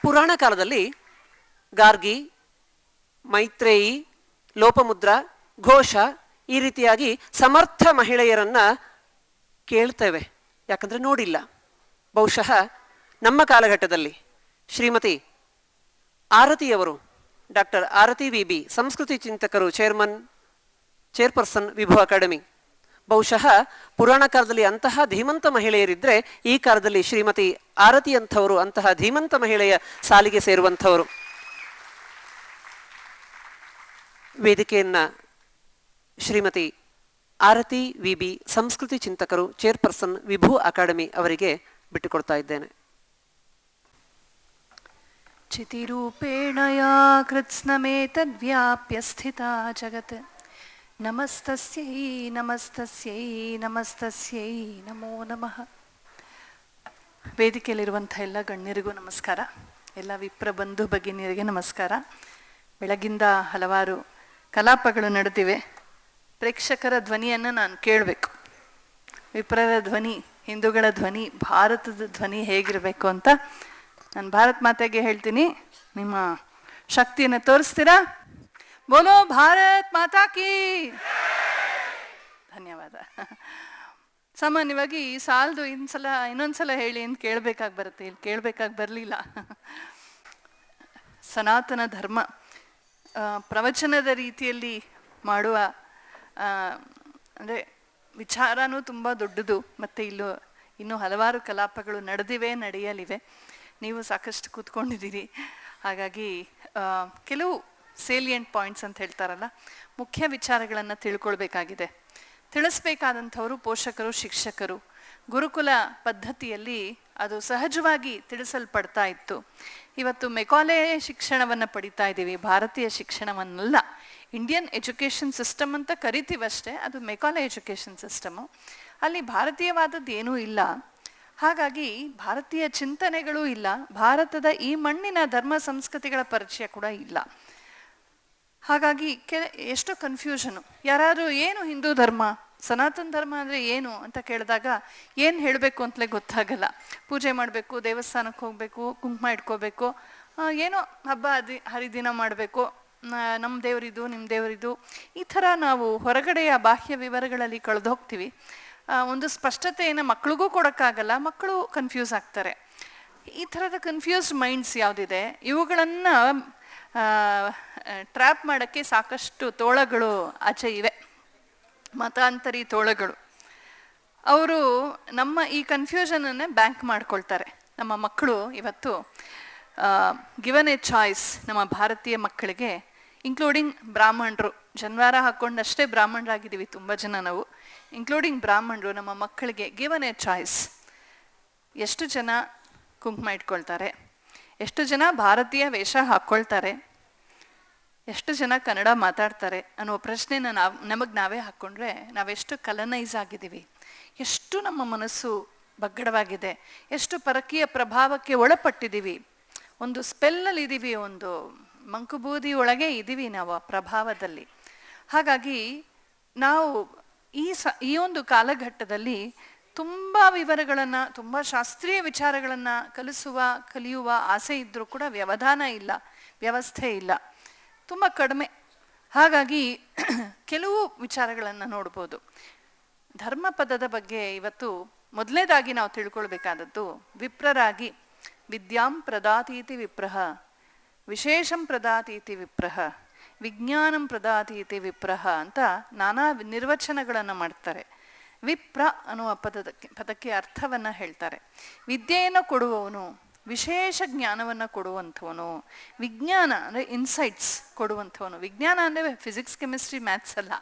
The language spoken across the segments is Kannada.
ಪುರಾಣ ಕಾಲದಲ್ಲಿ ಗಾರ್ಗಿ, ಮೈತ್ರೇಯಿ, ಲೋಪಮುದ್ರ, ಘೋಷ ಈ ರೀತಿಯಾಗಿ ಸಮರ್ಥ ಮಹಿಳೆಯರನ್ನ ಕೇಳ್ತೇವೆ, ಯಾಕಂದ್ರೆ ನೋಡಿಲ್ಲ. ಬಹುಶಃ ನಮ್ಮ ಕಾಲಘಟ್ಟದಲ್ಲಿ ಶ್ರೀಮತಿ ಆರತಿಯವರು, ಡಾಕ್ಟರ್ ಆರತಿ ವಿ.ಬಿ., ಸಂಸ್ಕೃತಿ ಚಿಂತಕರು, ಚೇರ್ಪರ್ಸನ್ ವಿಭು ಅಕಾಡೆಮಿ, ಬಹುಶಃ ಪುರಾಣ ಕಾಲದಲ್ಲಿ ಅಂತಹ ಧೀಮಂತ ಮಹಿಳೆಯರಿದ್ರೆ ಈ ಕಾಲದಲ್ಲಿ ಶ್ರೀಮತಿ ಆರತಿ ಅಂಥವರು ಅಂತಹ ಧೀಮಂತ ಮಹಿಳೆಯ ಸಾಲಿಗೆ ಸೇರುವಂಥವರು. ವೇದಿಕೆಯನ್ನ ಶ್ರೀಮತಿ ಆರತಿ ವಿ.ಬಿ., ಸಂಸ್ಕೃತಿ ಚಿಂತಕರು, ಚೇರ್ಪರ್ಸನ್ ವಿಭು ಅಕಾಡೆಮಿ ಅವರಿಗೆ ಬಿಟ್ಟುಕೊಡ್ತಾ ಇದ್ದೇನೆ. ಚಿತಿರೂಪೇಣ ಯಾ ಕೃತ್ಸ್ನಮೇತದ್ವ್ಯಾಪ್ಯ ಸ್ಥಿತಾ ಜಗತ್ ನಮಸ್ತಸ್ಯೈ ನಮಸ್ತಸ್ಯೈ ನಮಸ್ತಸ್ಯೈ ನಮೋ ನಮಃ. ವೇದಿಕೆಯಲ್ಲಿರುವಂಥ ಎಲ್ಲ ಗಣ್ಯರಿಗೂ ನಮಸ್ಕಾರ. ಎಲ್ಲ ವಿಪ್ರ ಬಂಧು ಭಗಿನಿಯರಿಗೆ ನಮಸ್ಕಾರ. ಬೆಳಗಿಂದ ಹಲವಾರು ಕಲಾಪಗಳು ನಡೆದಿವೆ. ಪ್ರೇಕ್ಷಕರ ಧ್ವನಿಯನ್ನು ನಾನು ಕೇಳಬೇಕು. ವಿಪ್ರರ ಧ್ವನಿ, ಹಿಂದೂಗಳ ಧ್ವನಿ, ಭಾರತದ ಧ್ವನಿ ಹೇಗಿರಬೇಕು ಅಂತ ನಾನು ಭಾರತ್ ಮಾತೆಗೆ ಹೇಳ್ತೀನಿ. ನಿಮ್ಮ ಶಕ್ತಿಯನ್ನು ತೋರಿಸ್ತೀರಾ? ಬೋಲೋ ಭಾರತ್ ಮಾತಾ ಕೀ. ಧನ್ಯವಾದ. ಸಾಮಾನ್ಯವಾಗಿ ಸಾಲದು ಇನ್ನೊಂದ್ಸಲ ಹೇಳಿ ಅಂತ ಕೇಳಬೇಕಾಗಿ ಬರುತ್ತೆ, ಇಲ್ಲಿ ಕೇಳಬೇಕಾಗಿ ಬರಲಿಲ್ಲ. ಸನಾತನ ಧರ್ಮ ಪ್ರವಚನದ ರೀತಿಯಲ್ಲಿ ಮಾಡುವ ಅಂದರೆ ವಿಚಾರನೂ ತುಂಬ ದೊಡ್ಡದು. ಮತ್ತು ಇನ್ನೂ ಹಲವಾರು ಕಲಾಪಗಳು ನಡೆಯಲಿವೆ. ನೀವು ಸಾಕಷ್ಟು ಕೂತ್ಕೊಂಡಿದ್ದೀರಿ. ಹಾಗಾಗಿ ಕೆಲವು ಸೇಲಿಯಂಟ್ ಪಾಯಿಂಟ್ಸ್ ಅಂತ ಹೇಳ್ತಾರಲ್ಲ, ಮುಖ್ಯ ವಿಚಾರಗಳನ್ನು ತಿಳ್ಕೊಳ್ಬೇಕಾಗಿದೆ. ತಿಳಿಸ್ಬೇಕಾದಂಥವರು ಪೋಷಕರು, ಶಿಕ್ಷಕರು. ಗುರುಕುಲ ಪದ್ಧತಿಯಲ್ಲಿ ಅದು ಸಹಜವಾಗಿ ತಿಳಿಸಲ್ಪಡ್ತಾ ಇತ್ತು. ಇವತ್ತು ಮೆಕಾಲೆ ಶಿಕ್ಷಣವನ್ನು ಪಡಿತಾ ಇದ್ದೀವಿ, ಭಾರತೀಯ ಶಿಕ್ಷಣವನ್ನಲ್ಲ. ಇಂಡಿಯನ್ ಎಜುಕೇಷನ್ ಸಿಸ್ಟಮ್ ಅಂತ ಕರಿತೀವಷ್ಟೇ, ಅದು ಮೆಕಾಲೆ ಎಜುಕೇಷನ್ ಸಿಸ್ಟಮು. ಅಲ್ಲಿ ಭಾರತೀಯವಾದದ್ದು ಏನೂ ಇಲ್ಲ. ಹಾಗಾಗಿ ಭಾರತೀಯ ಚಿಂತನೆಗಳೂ ಇಲ್ಲ, ಭಾರತದ ಈ ಮಣ್ಣಿನ ಧರ್ಮ ಸಂಸ್ಕೃತಿಗಳ ಪರಿಚಯ ಕೂಡ ಇಲ್ಲ. ಹಾಗಾಗಿ ಎಷ್ಟೋ ಕನ್ಫ್ಯೂಷನು. ಯಾರು ಏನು ಹಿಂದೂ ಧರ್ಮ, ಸನಾತನ ಧರ್ಮ ಅಂದರೆ ಏನು ಅಂತ ಕೇಳಿದಾಗ ಏನು ಹೇಳಬೇಕು ಅಂತಲೇ ಗೊತ್ತಾಗಲ್ಲ. ಪೂಜೆ ಮಾಡಬೇಕು, ದೇವಸ್ಥಾನಕ್ಕೆ ಹೋಗಬೇಕು, ಕುಂಕುಮ ಇಟ್ಕೋಬೇಕು, ಏನೋ ಹಬ್ಬ ಹರಿದಿನ ಮಾಡಬೇಕು, ನಮ್ಮ ದೇವರಿದು ನಿಮ್ಮ ದೇವರಿದು, ಈ ಥರ ನಾವು ಹೊರಗಡೆಯ ಬಾಹ್ಯ ವಿವರಗಳಲ್ಲಿ ಕಳೆದೋಗ್ತೀವಿ. ಒಂದು ಸ್ಪಷ್ಟತೆಯನ್ನು ಮಕ್ಕಳಿಗೂ ಕೊಡೋಕ್ಕಾಗಲ್ಲ, ಮಕ್ಕಳು ಕನ್ಫ್ಯೂಸ್ ಆಗ್ತಾರೆ. ಈ ಥರದ ಕನ್ಫ್ಯೂಸ್ಡ್ ಮೈಂಡ್ಸ್ ಯಾವುದಿದೆ, ಇವುಗಳನ್ನು ಟ್ರ್ಯಾಪ್ ಮಾಡೋಕ್ಕೆ ಸಾಕಷ್ಟು ತೋಳಗಳು ಆಚೆ ಇವೆ, ಮತಾಂತರಿ ತೋಳಗಳು. ಅವರು ನಮ್ಮ ಈ ಕನ್ಫ್ಯೂಷನನ್ನೇ ಬ್ಯಾಂಕ್ ಮಾಡ್ಕೊಳ್ತಾರೆ. ನಮ್ಮ ಮಕ್ಕಳು ಇವತ್ತು ಗಿವನ್ ಎ ಚಾಯ್ಸ್, ನಮ್ಮ ಭಾರತೀಯ ಮಕ್ಕಳಿಗೆ, ಇನ್ಕ್ಲೂಡಿಂಗ್ ಬ್ರಾಹ್ಮಣರು, ಜನ್ವಾರ ಹಾಕ್ಕೊಂಡಷ್ಟೇ ಬ್ರಾಹ್ಮಣರಾಗಿದ್ದೀವಿ ತುಂಬ ಜನ ನಾವು, ಇನ್ಕ್ಲೂಡಿಂಗ್ ಬ್ರಾಹ್ಮಣರು. ನಮ್ಮ ಮಕ್ಕಳಿಗೆ ಗಿವನ್ ಎ ಚಾಯ್ಸ್. ಎಷ್ಟು ಜನ ಕುಂಕುಮ ಇಟ್ಕೊಳ್ತಾರೆ, ಎಷ್ಟು ಜನ ಭಾರತೀಯ ವೇಷ ಹಾಕ್ಕೊಳ್ತಾರೆ, ಎಷ್ಟು ಜನ ಕನ್ನಡ ಮಾತಾಡ್ತಾರೆ ಅನ್ನೋ ಪ್ರಶ್ನೆನ ನಮಗೆ ನಾವೇ ಹಾಕ್ಕೊಂಡ್ರೆ ನಾವೆಷ್ಟು ಕಲನೈಸ್ ಆಗಿದ್ದೀವಿ, ಎಷ್ಟು ನಮ್ಮ ಮನಸ್ಸು ಬಗ್ಗಡವಾಗಿದೆ, ಎಷ್ಟು ಪರಕೀಯ ಪ್ರಭಾವಕ್ಕೆ ಒಳಪಟ್ಟಿದ್ದೀವಿ, ಒಂದು ಸ್ಪೆಲ್ಲಲ್ಲಿ ಇದ್ದೀವಿ, ಒಂದು ಮಂಕುಬೂದಿ ಒಳಗೆ ಇದ್ದೀವಿ ನಾವು ಆ ಪ್ರಭಾವದಲ್ಲಿ. ಹಾಗಾಗಿ ನಾವು ಈ ಒಂದು ಕಾಲಘಟ್ಟದಲ್ಲಿ ತುಂಬ ವಿವರಗಳನ್ನು, ತುಂಬ ಶಾಸ್ತ್ರೀಯ ವಿಚಾರಗಳನ್ನು ಕಲಿಯುವ ಆಸೆ ಇದ್ದರೂ ಕೂಡ ವ್ಯವಧಾನ ಇಲ್ಲ, ವ್ಯವಸ್ಥೆ ಇಲ್ಲ, ತುಂಬ ಕಡಿಮೆ. ಹಾಗಾಗಿ ಕೆಲವು ವಿಚಾರಗಳನ್ನು ನೋಡ್ಬೋದು. ಧರ್ಮ ಪದದ ಬಗ್ಗೆ ಇವತ್ತು ಮೊದಲನೇದಾಗಿ ನಾವು ತಿಳ್ಕೊಳ್ಬೇಕಾದದ್ದು, ವಿಪ್ರರಾಗಿ ವಿದ್ಯಾಂ ಪ್ರದಾತೀತಿ ವಿಪ್ರಹ, ವಿಶೇಷಂ ಪ್ರದಾತೀತಿ ವಿಪ್ರಹ, ವಿಜ್ಞಾನಂ ಪ್ರದಾತೀತಿ ವಿಪ್ರಹ ಅಂತ ನಾನಾ ನಿರ್ವಚನಗಳನ್ನು ಮಾಡ್ತಾರೆ. ವಿಪ್ರ ಅನ್ನುವ ಪದಕ್ಕೆ ಅರ್ಥವನ್ನು ಹೇಳ್ತಾರೆ. ವಿದ್ಯೆಯನ್ನು ಕೊಡುವವನು, ವಿಶೇಷ ಜ್ಞಾನವನ್ನು ಕೊಡುವಂಥವನು, ವಿಜ್ಞಾನ ಅಂದರೆ ಇನ್ಸೈಟ್ಸ್ ಕೊಡುವಂಥವನು. ವಿಜ್ಞಾನ ಅಂದರೆ ಫಿಸಿಕ್ಸ್, ಕೆಮಿಸ್ಟ್ರಿ, ಮ್ಯಾಥ್ಸ್ ಅಲ್ಲ,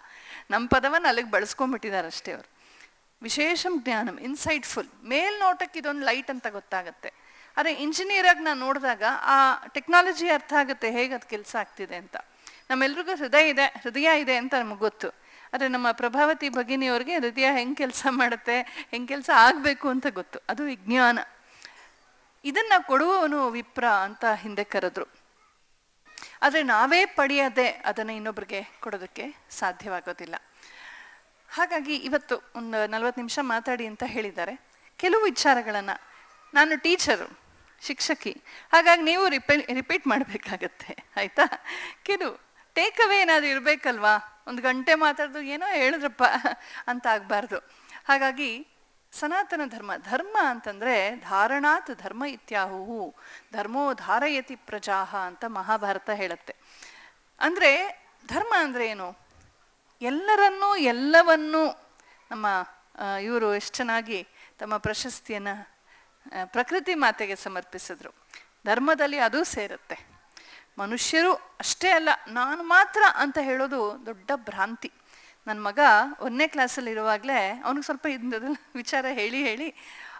ನಮ್ಮ ಪದವನ್ನು ಅಲ್ಲಿಗೆ ಬಳಸ್ಕೊಂಡ್ಬಿಟ್ಟಿದ್ದಾರೆ ಅಷ್ಟೇ ಅವರು. ವಿಶೇಷಂ ಜ್ಞಾನಂ, ಇನ್ಸೈಟ್ಫುಲ್. ಮೇಲ್ನೋಟಕ್ಕೆ ಇದೊಂದು ಲೈಟ್ ಅಂತ ಗೊತ್ತಾಗುತ್ತೆ, ಆದರೆ ಇಂಜಿನಿಯರಾಗಿ ನಾನು ನೋಡಿದಾಗ ಆ ಟೆಕ್ನಾಲಜಿ ಅರ್ಥ ಆಗುತ್ತೆ, ಹೇಗೆ ಅದು ಕೆಲಸ ಆಗ್ತಿದೆ ಅಂತ. ನಮ್ಮೆಲ್ರಿಗೂ ಹೃದಯ ಇದೆ ಅಂತ ನಮಗೆ ಗೊತ್ತು, ಆದರೆ ನಮ್ಮ ಪ್ರಭಾವತಿ ಭಗಿನಿಯವ್ರಿಗೆ ಹೃದಯ ಹೆಂಗೆ ಕೆಲಸ ಮಾಡುತ್ತೆ, ಹೆಂಗೆ ಕೆಲಸ ಆಗಬೇಕು ಅಂತ ಗೊತ್ತು. ಅದು ವಿಜ್ಞಾನ. ಇದನ್ನು ಕೊಡುವವನು ವಿಪ್ರ ಅಂತ ಹಿಂದೆ ಕರೆದ್ರು. ಆದರೆ ನಾವೇ ಪಡೆಯದೆ ಅದನ್ನು ಇನ್ನೊಬ್ಬರಿಗೆ ಕೊಡೋದಕ್ಕೆ ಸಾಧ್ಯವಾಗೋದಿಲ್ಲ. ಹಾಗಾಗಿ ಇವತ್ತು ಒಂದು 40 ನಿಮಿಷ ಮಾತಾಡಿ ಅಂತ ಹೇಳಿದ್ದಾರೆ. ಕೆಲವು ವಿಚಾರಗಳನ್ನು, ನಾನು ಟೀಚರು, ಶಿಕ್ಷಕಿ. ಹಾಗಾಗಿ ನೀವು ರಿಪೀಟ್ ಮಾಡಬೇಕಾಗತ್ತೆ, ಆಯ್ತಾ? ಕೆಲವು ಟೇಕ್ ಅವೇ ಏನಾದ್ರು ಇರಬೇಕಲ್ವಾ? 1 ಗಂಟೆ ಮಾತಾಡಿದ್ರು ಏನೋ ಹೇಳಿದ್ರಪ್ಪ ಅಂತ ಆಗಬಾರ್ದು. ಹಾಗಾಗಿ ಸನಾತನ ಧರ್ಮ ಅಂತಂದ್ರೆ ಧಾರಣಾತ್ ಧರ್ಮ ಇತ್ಯಾಹು, ಧರ್ಮೋ ಧಾರಯತಿ ಪ್ರಜಾಹ ಅಂತ ಮಹಾಭಾರತ ಹೇಳುತ್ತೆ. ಅಂದ್ರೆ ಧರ್ಮ ಅಂದ್ರೆ ಏನು? ಎಲ್ಲವನ್ನೂ ನಮ್ಮ ಇವರು ಎಷ್ಟು ಚೆನ್ನಾಗಿ ತಮ್ಮ ಪ್ರಶಸ್ತಿಯನ್ನ ಪ್ರಕೃತಿ ಮಾತೆಗೆ ಸಮರ್ಪಿಸಿದ್ರು. ಧರ್ಮದಲ್ಲಿ ಅದು ಸೇರುತ್ತೆ. ಮನುಷ್ಯರು ಅಷ್ಟೇ ಅಲ್ಲ, ನಾನು ಮಾತ್ರ ಅಂತ ಹೇಳೋದು ದೊಡ್ಡ ಭ್ರಾಂತಿ. ನನ್ನ ಮಗ 1ನೇ ಕ್ಲಾಸಲ್ಲಿ ಇರುವಾಗಲೇ ಅವನಿಗೆ ಸ್ವಲ್ಪ ಇದೆಲ್ಲ ವಿಚಾರ ಹೇಳಿ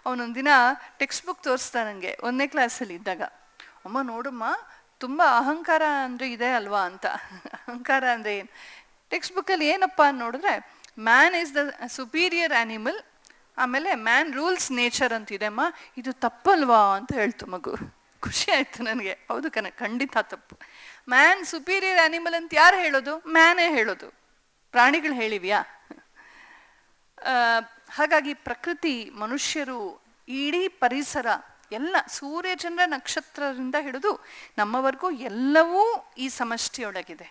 ಅವನೊಂದಿನ ಟೆಕ್ಸ್ಟ್ ಬುಕ್ ತೋರಿಸ್ತಾ ನನಗೆ 1ನೇ ಕ್ಲಾಸಲ್ಲಿ ಇದ್ದಾಗ, ಅಮ್ಮ ನೋಡಮ್ಮ ತುಂಬ ಅಹಂಕಾರ ಅಂದರೆ ಇದೆ ಅಲ್ವಾ ಅಂತ. ಅಹಂಕಾರ ಅಂದರೆ ಏನು? ಟೆಕ್ಸ್ಟ್ ಬುಕ್ಕಲ್ಲಿ ಏನಪ್ಪ ಅಂತ ನೋಡಿದ್ರೆ, man is the superior animal, ಆಮೇಲೆ ಮ್ಯಾನ್ ರೂಲ್ಸ್ ನೇಚರ್ ಅಂತಿದೆ ಅಮ್ಮ. ಇದು ತಪ್ಪಲ್ವಾ ಅಂತ ಹೇಳ್ತು ಮಗು. ಖುಷಿ ಆಯ್ತು ನನಗೆ. ಹೌದು ಖಂಡಿತ ತಪ್ಪು. ಮ್ಯಾನ್ ಸುಪೀರಿಯರ್ ಆ್ಯನಿಮಲ್ ಅಂತ ಯಾರು ಹೇಳೋದು? ಮ್ಯಾನೇ ಹೇಳೋದು. ಪ್ರಾಣಿಗಳು ಹೇಳಿವ್ಯಾ? ಹಾಗಾಗಿ ಪ್ರಕೃತಿ, ಮನುಷ್ಯರು, ಇಡೀ ಪರಿಸರ ಎಲ್ಲ, ಸೂರ್ಯ ಚಂದ್ರ ನಕ್ಷತ್ರದಿಂದ ಹಿಡಿದು ನಮ್ಮವರೆಗೂ ಎಲ್ಲವೂ ಈ ಸಮಷ್ಟಿಯೊಳಗಿದೆ.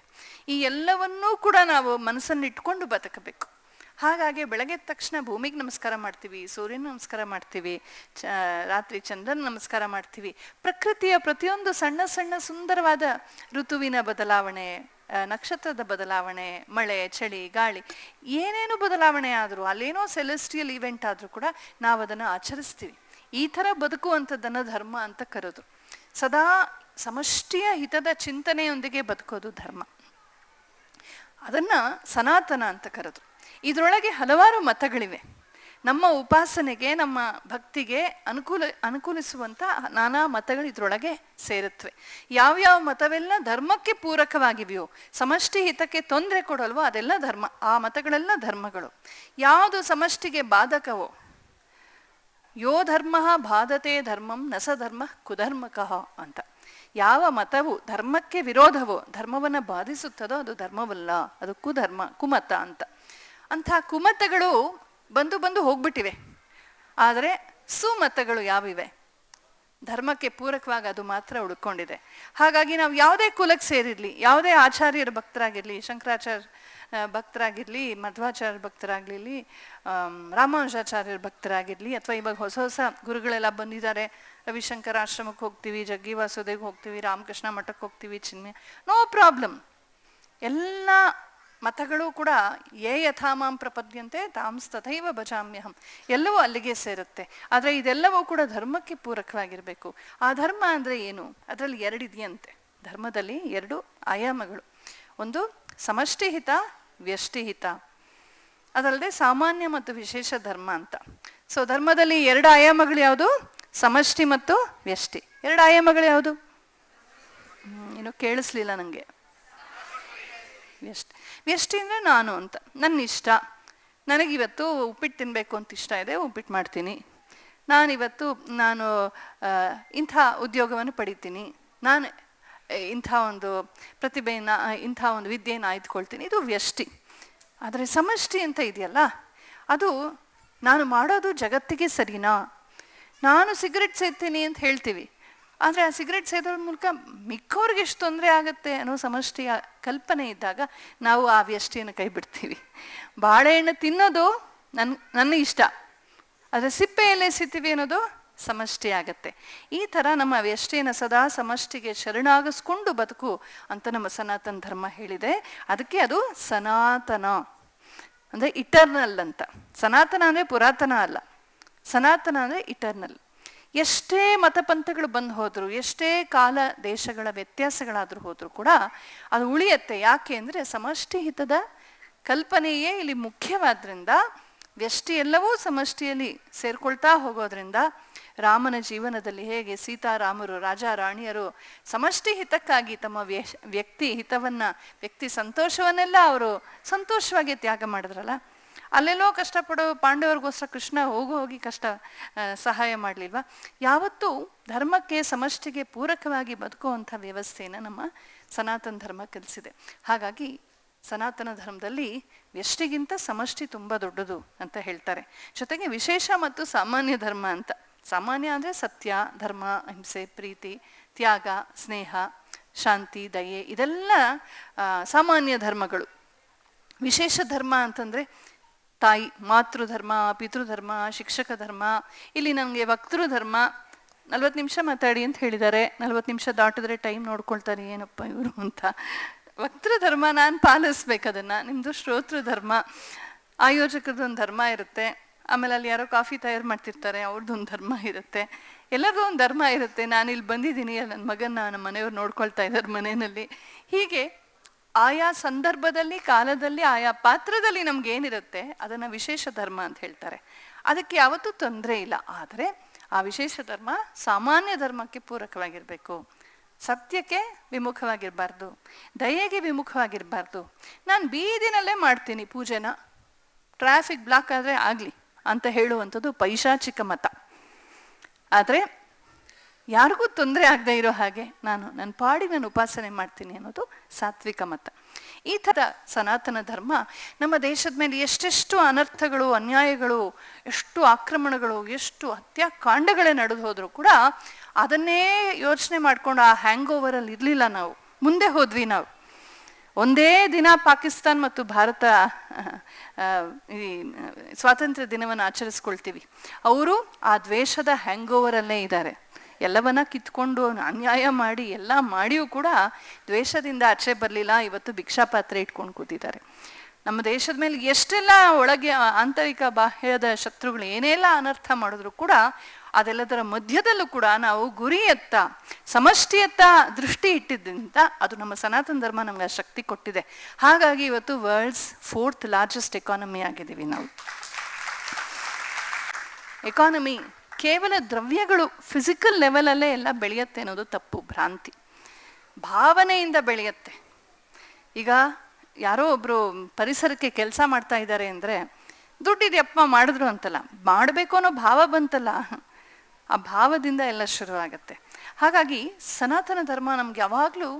ಈ ಎಲ್ಲವನ್ನೂ ಕೂಡ ನಾವು ಮನಸ್ಸನ್ನಿಟ್ಕೊಂಡು ಬದುಕಬೇಕು. ಹಾಗಾಗಿ ಬೆಳಗ್ಗೆ ತಕ್ಷಣ ಭೂಮಿಗೆ ನಮಸ್ಕಾರ ಮಾಡ್ತೀವಿ, ಸೂರ್ಯನ ನಮಸ್ಕಾರ ಮಾಡ್ತೀವಿ, ರಾತ್ರಿ ಚಂದ್ರನ ನಮಸ್ಕಾರ ಮಾಡ್ತೀವಿ. ಪ್ರಕೃತಿಯ ಪ್ರತಿಯೊಂದು ಸಣ್ಣ ಸಣ್ಣ ಸುಂದರವಾದ ಋತುವಿನ ಬದಲಾವಣೆ, ನಕ್ಷತ್ರದ ಬದಲಾವಣೆ, ಮಳೆ, ಚಳಿ, ಗಾಳಿ, ಏನೇನು ಬದಲಾವಣೆ ಆದರೂ, ಅಲ್ಲೇನೋ ಸೆಲೆಸ್ಟಿಯಲ್ ಇವೆಂಟ್ ಆದರೂ ಕೂಡ ನಾವು ಅದನ್ನು ಆಚರಿಸ್ತೀವಿ. ಈ ಥರ ಬದುಕುವಂಥದ್ದನ್ನು ಧರ್ಮ ಅಂತ ಕರೆದು, ಸದಾ ಸಮಷ್ಟಿಯ ಹಿತದ ಚಿಂತನೆಯೊಂದಿಗೆ ಬದುಕೋದು ಧರ್ಮ. ಅದನ್ನ ಸನಾತನ ಅಂತ ಕರೆದು. ಇದರೊಳಗೆ ಹಲವಾರು ಮತಗಳಿವೆ. ನಮ್ಮ ಉಪಾಸನೆಗೆ, ನಮ್ಮ ಭಕ್ತಿಗೆ ಅನುಕೂಲಿಸುವಂಥ ನಾನಾ ಮತಗಳು ಇದರೊಳಗೆ ಸೇರುತ್ತವೆ. ಯಾವ್ಯಾವ ಮತವೆಲ್ಲ ಧರ್ಮಕ್ಕೆ ಪೂರಕವಾಗಿವೆಯೋ, ಸಮಷ್ಟಿ ಹಿತಕ್ಕೆ ತೊಂದರೆ ಕೊಡಲ್ವೋ ಅದೆಲ್ಲ ಧರ್ಮ. ಆ ಮತಗಳೆಲ್ಲ ಧರ್ಮಗಳು. ಯಾವುದು ಸಮಷ್ಟಿಗೆ ಬಾಧಕವೋ, ಯೋ ಧರ್ಮ ಬಾಧತೆ ಧರ್ಮಂ ನಸ ಧರ್ಮ ಕುಧರ್ಮಕಃ ಅಂತ. ಯಾವ ಮತವು ಧರ್ಮಕ್ಕೆ ವಿರೋಧವೋ, ಧರ್ಮವನ್ನು ಬಾಧಿಸುತ್ತದೋ ಅದು ಧರ್ಮವಲ್ಲ, ಅದು ಕುಮತ ಅಂತ. ಅಂಥ ಕುಮತಗಳು ಬಂದು ಹೋಗ್ಬಿಟ್ಟಿವೆ. ಆದರೆ ಸುಮತಗಳು ಯಾವಿವೆ? ಧರ್ಮಕ್ಕೆ ಪೂರಕವಾಗಿ ಅದು ಮಾತ್ರ ಉಳ್ಕೊಂಡಿದೆ. ಹಾಗಾಗಿ ನಾವು ಯಾವುದೇ ಕುಲಕ್ಕೆ ಸೇರಿರಲಿ, ಯಾವುದೇ ಆಚಾರ್ಯರ ಭಕ್ತರಾಗಿರಲಿ, ಶಂಕರಾಚಾರ್ಯ ಭಕ್ತರಾಗಿರಲಿ, ಮಧ್ವಾಚಾರ್ಯ ಭಕ್ತರಾಗಿರಲಿ, ರಾಮಾನುಜಾಚಾರ್ಯರ ಭಕ್ತರಾಗಿರಲಿ, ಅಥವಾ ಇವಾಗ ಹೊಸ ಹೊಸ ಗುರುಗಳೆಲ್ಲ ಬಂದಿದ್ದಾರೆ, ರವಿಶಂಕರ ಆಶ್ರಮಕ್ಕೆ ಹೋಗ್ತೀವಿ, ಜಗ್ಗಿ ವಾಸುದೇವ್ಗೆ ಹೋಗ್ತೀವಿ, ರಾಮಕೃಷ್ಣ ಮಠಕ್ಕೆ ಹೋಗ್ತೀವಿ, ಚಿನ್ಮಯ, ನೋ ಪ್ರಾಬ್ಲಮ್. ಎಲ್ಲ ಮತಗಳು ಕೂಡ ಯೇ ಯಥಾಮಾಂ ಪ್ರಪದ್ಯಂತೆ ತಾಂಸ್ ತಥೈವ ಭಜಾಮ್ಯಹಂ, ಎಲ್ಲವೂ ಅಲ್ಲಿಗೆ ಸೇರುತ್ತೆ. ಆದರೆ ಇದೆಲ್ಲವೂ ಕೂಡ ಧರ್ಮಕ್ಕೆ ಪೂರಕವಾಗಿರಬೇಕು. ಆ ಧರ್ಮ ಅಂದರೆ ಏನು? ಅದರಲ್ಲಿ 2 ಇದೆಯಂತೆ. ಧರ್ಮದಲ್ಲಿ 2 ಆಯಾಮಗಳು. ಒಂದು ಸಮಷ್ಟಿ ಹಿತ, ವ್ಯಷ್ಟಿ ಹಿತ. ಅದಲ್ಲದೆ ಸಾಮಾನ್ಯ ಮತ್ತು ವಿಶೇಷ ಧರ್ಮ ಅಂತ. ಸೊ ಧರ್ಮದಲ್ಲಿ 2 ಆಯಾಮಗಳು ಯಾವುದು? ಸಮಷ್ಟಿ ಮತ್ತು ವ್ಯಷ್ಟಿ. 2 ಆಯಾಮಗಳು ಯಾವುದು? ಏನೋ ಕೇಳಿಸ್ಲಿಲ್ಲ ನನಗೆ. ವ್ಯಷ್ಟಿ ಅಂದರೆ ನಾನು ಅಂತ, ನನ್ನ ಇಷ್ಟ. ನನಗಿವತ್ತು ಉಪ್ಪಿಟ್ಟು ತಿನ್ನಬೇಕು ಅಂತ ಇಷ್ಟ ಇದೆ, ಉಪ್ಪಿಟ್ಟು ಮಾಡ್ತೀನಿ. ನಾನು ಇಂಥ ಉದ್ಯೋಗವನ್ನು ಪಡಿತೀನಿ, ನಾನು ಇಂಥ ಒಂದು ಪ್ರತಿಭೆಯನ್ನು, ಇಂಥ ಒಂದು ವಿದ್ಯೆಯನ್ನು ಆಯ್ದುಕೊಳ್ತೀನಿ. ಇದು ವ್ಯಷ್ಟಿ. ಆದರೆ ಸಮಷ್ಟಿ ಅಂತ ಇದೆಯಲ್ಲ, ಅದು ನಾನು ಮಾಡೋದು ಜಗತ್ತಿಗೆ ಸರಿನಾ? ನಾನು ಸಿಗರೆಟ್ ಸೇದ್ತೀನಿ ಅಂತ ಹೇಳ್ತೀವಿ, ಆದರೆ ಆ ಸಿಗರೆಟ್ ಸೇದೋದ್ರ ಮೂಲಕ ಮಿಕ್ಕವ್ರಿಗೆ ಎಷ್ಟು ತೊಂದರೆ ಆಗುತ್ತೆ ಅನ್ನೋ ಸಮಷ್ಟಿಯ ಕಲ್ಪನೆ ಇದ್ದಾಗ ನಾವು ಆ ವ್ಯಷ್ಟಿಯನ್ನು ಕೈ ಬಿಡ್ತೀವಿ. ಬಾಳೆಹಣ್ಣು ತಿನ್ನೋದು ನನ್ನ ಇಷ್ಟ, ಆದರೆ ಸಿಪ್ಪೆಯಲ್ಲೇ ಸಿಗ್ತೀವಿ ಅನ್ನೋದು ಸಮಷ್ಟಿ ಆಗತ್ತೆ. ಈ ಥರ ನಮ್ಮ ವ್ಯಷ್ಟಿಯನ್ನು ಸದಾ ಸಮಷ್ಟಿಗೆ ಶರಣಾಗಿಸ್ಕೊಂಡು ಬದುಕು ಅಂತ ನಮ್ಮ ಸನಾತನ ಧರ್ಮ ಹೇಳಿದೆ. ಅದಕ್ಕೆ ಅದು ಸನಾತನ ಅಂದರೆ ಇಟರ್ನಲ್ ಅಂತ. ಸನಾತನ ಅಂದರೆ ಪುರಾತನ ಅಲ್ಲ, ಸನಾತನ ಅಂದರೆ ಇಟರ್ನಲ್. ಎಷ್ಟೇ ಮತಪಂಥಗಳು ಬಂದು ಹೋದ್ರು, ಎಷ್ಟೇ ಕಾಲ ದೇಶಗಳ ವ್ಯತ್ಯಾಸಗಳಾದರೂ ಹೋದರೂ ಕೂಡ ಅದು ಉಳಿಯತ್ತೆ. ಯಾಕೆ ಅಂದರೆ ಸಮಷ್ಟಿ ಹಿತದ ಕಲ್ಪನೆಯೇ ಇಲ್ಲಿ ಮುಖ್ಯವಾದ್ರಿಂದ, ವ್ಯಷ್ಟಿ ಎಲ್ಲವೂ ಸಮಷ್ಟಿಯಲ್ಲಿ ಸೇರ್ಕೊಳ್ತಾ ಹೋಗೋದ್ರಿಂದ, ರಾಮನ ಜೀವನದಲ್ಲಿ ಹೇಗೆ ಸೀತಾರಾಮರು, ರಾಜ ರಾಣಿಯರು ಸಮಷ್ಟಿ ಹಿತಕ್ಕಾಗಿ ತಮ್ಮ ವ್ಯಕ್ತಿ ಹಿತವನ್ನ, ವ್ಯಕ್ತಿ ಸಂತೋಷವನ್ನೆಲ್ಲ ಅವರು ಸಂತೋಷವಾಗಿ ತ್ಯಾಗ ಮಾಡಿದ್ರಲ್ಲ, ಅಲ್ಲೆಲ್ಲೋ ಕಷ್ಟಪಡೋ ಪಾಂಡವರಿಗೋಸ್ಕರ ಕೃಷ್ಣ ಹೋಗಿ ಸಹಾಯ ಮಾಡಲಿಲ್ವಾ? ಯಾವತ್ತೂ ಧರ್ಮಕ್ಕೆ, ಸಮಷ್ಟಿಗೆ ಪೂರಕವಾಗಿ ಬದುಕುವಂಥ ವ್ಯವಸ್ಥೆಯನ್ನು ನಮ್ಮ ಸನಾತನ ಧರ್ಮ ಕಲಿಸಿದೆ. ಹಾಗಾಗಿ ಸನಾತನ ಧರ್ಮದಲ್ಲಿ ವ್ಯಷ್ಟಿಗಿಂತ ಸಮಷ್ಟಿ ತುಂಬ ದೊಡ್ಡದು ಅಂತ ಹೇಳ್ತಾರೆ. ಜೊತೆಗೆ ವಿಶೇಷ ಮತ್ತು ಸಾಮಾನ್ಯ ಧರ್ಮ ಅಂತ. ಸಾಮಾನ್ಯ ಅಂದರೆ ಸತ್ಯ, ಧರ್ಮ, ಅಹಿಂಸೆ, ಪ್ರೀತಿ, ತ್ಯಾಗ, ಸ್ನೇಹ, ಶಾಂತಿ, ದಯೆ, ಇದೆಲ್ಲ ಸಾಮಾನ್ಯ ಧರ್ಮಗಳು. ವಿಶೇಷ ಧರ್ಮ ಅಂತಂದರೆ ತಾಯಿ, ಮಾತೃಧರ್ಮ, ಪಿತೃಧರ್ಮ, ಶಿಕ್ಷಕ ಧರ್ಮ. ಇಲ್ಲಿ ನನಗೆ ವಕ್ತೃಧರ್ಮ 40 ನಿಮಿಷ ಮಾತಾಡಿ ಅಂತ ಹೇಳಿದ್ದಾರೆ. 40 ನಿಮಿಷ ದಾಟಿದ್ರೆ ಟೈಮ್ ನೋಡ್ಕೊಳ್ತಾರೆ, ಏನಪ್ಪ ಇವರು ಅಂತ. ವಕ್ತೃಧರ್ಮ ನಾನು ಪಾಲಿಸ್ಬೇಕು ಅದನ್ನು. ನಿಮ್ಮದು ಶ್ರೋತೃಧರ್ಮ, ಆಯೋಜಕರದೊಂದು ಧರ್ಮ ಇರುತ್ತೆ. ಆಮೇಲೆ ಅಲ್ಲಿ ಯಾರೋ ಕಾಫಿ ತಯಾರು ಮಾಡ್ತಿರ್ತಾರೆ, ಅವ್ರದ್ದೊಂದು ಧರ್ಮ ಇರುತ್ತೆ. ಎಲ್ಲರದ್ದು ಒಂದು ಧರ್ಮ ಇರುತ್ತೆ. ನಾನು ಇಲ್ಲಿ ಬಂದಿದ್ದೀನಿ, ನನ್ನ ಮಗನ ನಮ್ಮ ಮನೆಯವ್ರು ನೋಡ್ಕೊಳ್ತಾ ಇದ್ದಾರೆ ಮನೆಯಲ್ಲಿ. ಹೀಗೆ ಆಯಾ ಸಂದರ್ಭದಲ್ಲಿ, ಕಾಲದಲ್ಲಿ, ಆಯಾ ಪಾತ್ರದಲ್ಲಿ ನಮ್ಗೇನಿರುತ್ತೆ ಅದನ್ನು ವಿಶೇಷ ಧರ್ಮ ಅಂತ ಹೇಳ್ತಾರೆ. ಅದಕ್ಕೆ ಯಾವತ್ತೂ ತೊಂದರೆ ಇಲ್ಲ. ಆದರೆ ಆ ವಿಶೇಷ ಧರ್ಮ ಸಾಮಾನ್ಯ ಧರ್ಮಕ್ಕೆ ಪೂರಕವಾಗಿರಬೇಕು. ಸತ್ಯಕ್ಕೆ ವಿಮುಖವಾಗಿರಬಾರ್ದು, ದಯೆಗೆ ವಿಮುಖವಾಗಿರಬಾರ್ದು. ನಾನು ಬೀದಿನಲ್ಲೇ ಮಾಡ್ತೀನಿ ಪೂಜೆನ, ಟ್ರಾಫಿಕ್ ಬ್ಲಾಕ್ ಆದರೆ ಆಗಲಿ ಅಂತ ಹೇಳುವಂಥದ್ದು ಪೈಶಾಚಿಕ ಮತ. ಆದರೆ ಯಾರಿಗೂ ತೊಂದರೆ ಆಗದೆ ಇರೋ ಹಾಗೆ ನನ್ನ ಪಾಡಿ ನಾನು ಉಪಾಸನೆ ಮಾಡ್ತೀನಿ ಅನ್ನೋದು ಸಾತ್ವಿಕ ಮತ. ಈ ಥರ ಸನಾತನ ಧರ್ಮ ನಮ್ಮ ದೇಶದ ಮೇಲೆ ಎಷ್ಟೆಷ್ಟು ಅನರ್ಥಗಳು, ಅನ್ಯಾಯಗಳು, ಎಷ್ಟು ಆಕ್ರಮಣಗಳು, ಎಷ್ಟು ಹತ್ಯಾಕಾಂಡಗಳೇ ನಡೆದು ಹೋದರೂ ಕೂಡ ಅದನ್ನೇ ಯೋಚನೆ ಮಾಡ್ಕೊಂಡು ಆ ಹ್ಯಾಂಗ್ ಓವರಲ್ಲಿ ಇರಲಿಲ್ಲ. ನಾವು ಮುಂದೆ ಹೋದ್ವಿ. ನಾವು ಒಂದೇ ದಿನ ಪಾಕಿಸ್ತಾನ್ ಮತ್ತು ಭಾರತ ಈ ಸ್ವಾತಂತ್ರ್ಯ ದಿನವನ್ನು ಆಚರಿಸ್ಕೊಳ್ತೀವಿ. ಅವರು ಆ ದ್ವೇಷದ ಹ್ಯಾಂಗ್ ಓವರಲ್ಲೇ ಇದ್ದಾರೆ. ಎಲ್ಲವನ್ನ ಕಿತ್ಕೊಂಡು ಅನ್ಯಾಯ ಮಾಡಿ ಎಲ್ಲ ಮಾಡಿಯೂ ಕೂಡ ದ್ವೇಷದಿಂದ ಆಚೆ ಬರಲಿಲ್ಲ. ಇವತ್ತು ಭಿಕ್ಷಾಪಾತ್ರೆ ಇಟ್ಕೊಂಡು ಕೂತಿದ್ದಾರೆ. ನಮ್ಮ ದೇಶದ ಮೇಲೆ ಎಷ್ಟೆಲ್ಲ ಒಳಗೆ ಆಂತರಿಕ ಬಾಹ್ಯದ ಶತ್ರುಗಳು ಏನೆಲ್ಲ ಅನರ್ಥ ಮಾಡಿದ್ರು ಕೂಡ ಅದೆಲ್ಲದರ ಮಧ್ಯದಲ್ಲೂ ಕೂಡ ನಾವು ಗುರಿಯತ್ತ, ಸಮಷ್ಟಿಯತ್ತ ದೃಷ್ಟಿ ಇಟ್ಟಿದ್ದರಿಂದ ಅದು ನಮ್ಮ ಸನಾತನ ಧರ್ಮ ನಮ್ಗೆ ಆ ಶಕ್ತಿ ಕೊಟ್ಟಿದೆ. ಹಾಗಾಗಿ ಇವತ್ತು ವರ್ಲ್ಡ್ಸ್ 4th ಲಾರ್ಜೆಸ್ಟ್ ಎಕಾನಮಿ ಆಗಿದ್ದೀವಿ ನಾವು. ಎಕಾನಮಿ ಕೇವಲ ದ್ರವ್ಯಗಳು ಫಿಸಿಕಲ್ ಲೆವೆಲಲ್ಲೇ ಎಲ್ಲ ಬೆಳೆಯುತ್ತೆ ಅನ್ನೋದು ತಪ್ಪು, ಭ್ರಾಂತಿ. ಭಾವನೆಯಿಂದ ಬೆಳೆಯುತ್ತೆ. ಈಗ ಯಾರೋ ಒಬ್ರು ಪರಿಸರಕ್ಕೆ ಕೆಲಸ ಮಾಡ್ತಾ ಇದ್ದಾರೆ ಅಂದರೆ ದುಡ್ಡಿದೆಯಪ್ಪ ಮಾಡಿದ್ರು ಅಂತಲ್ಲ, ಮಾಡಬೇಕು ಅನ್ನೋ ಭಾವ ಬಂತಲ್ಲ, ಆ ಭಾವದಿಂದ ಎಲ್ಲ ಶುರುವಾಗತ್ತೆ. ಹಾಗಾಗಿ ಸನಾತನ ಧರ್ಮ ನಮ್ಗೆ ಯಾವಾಗಲೂ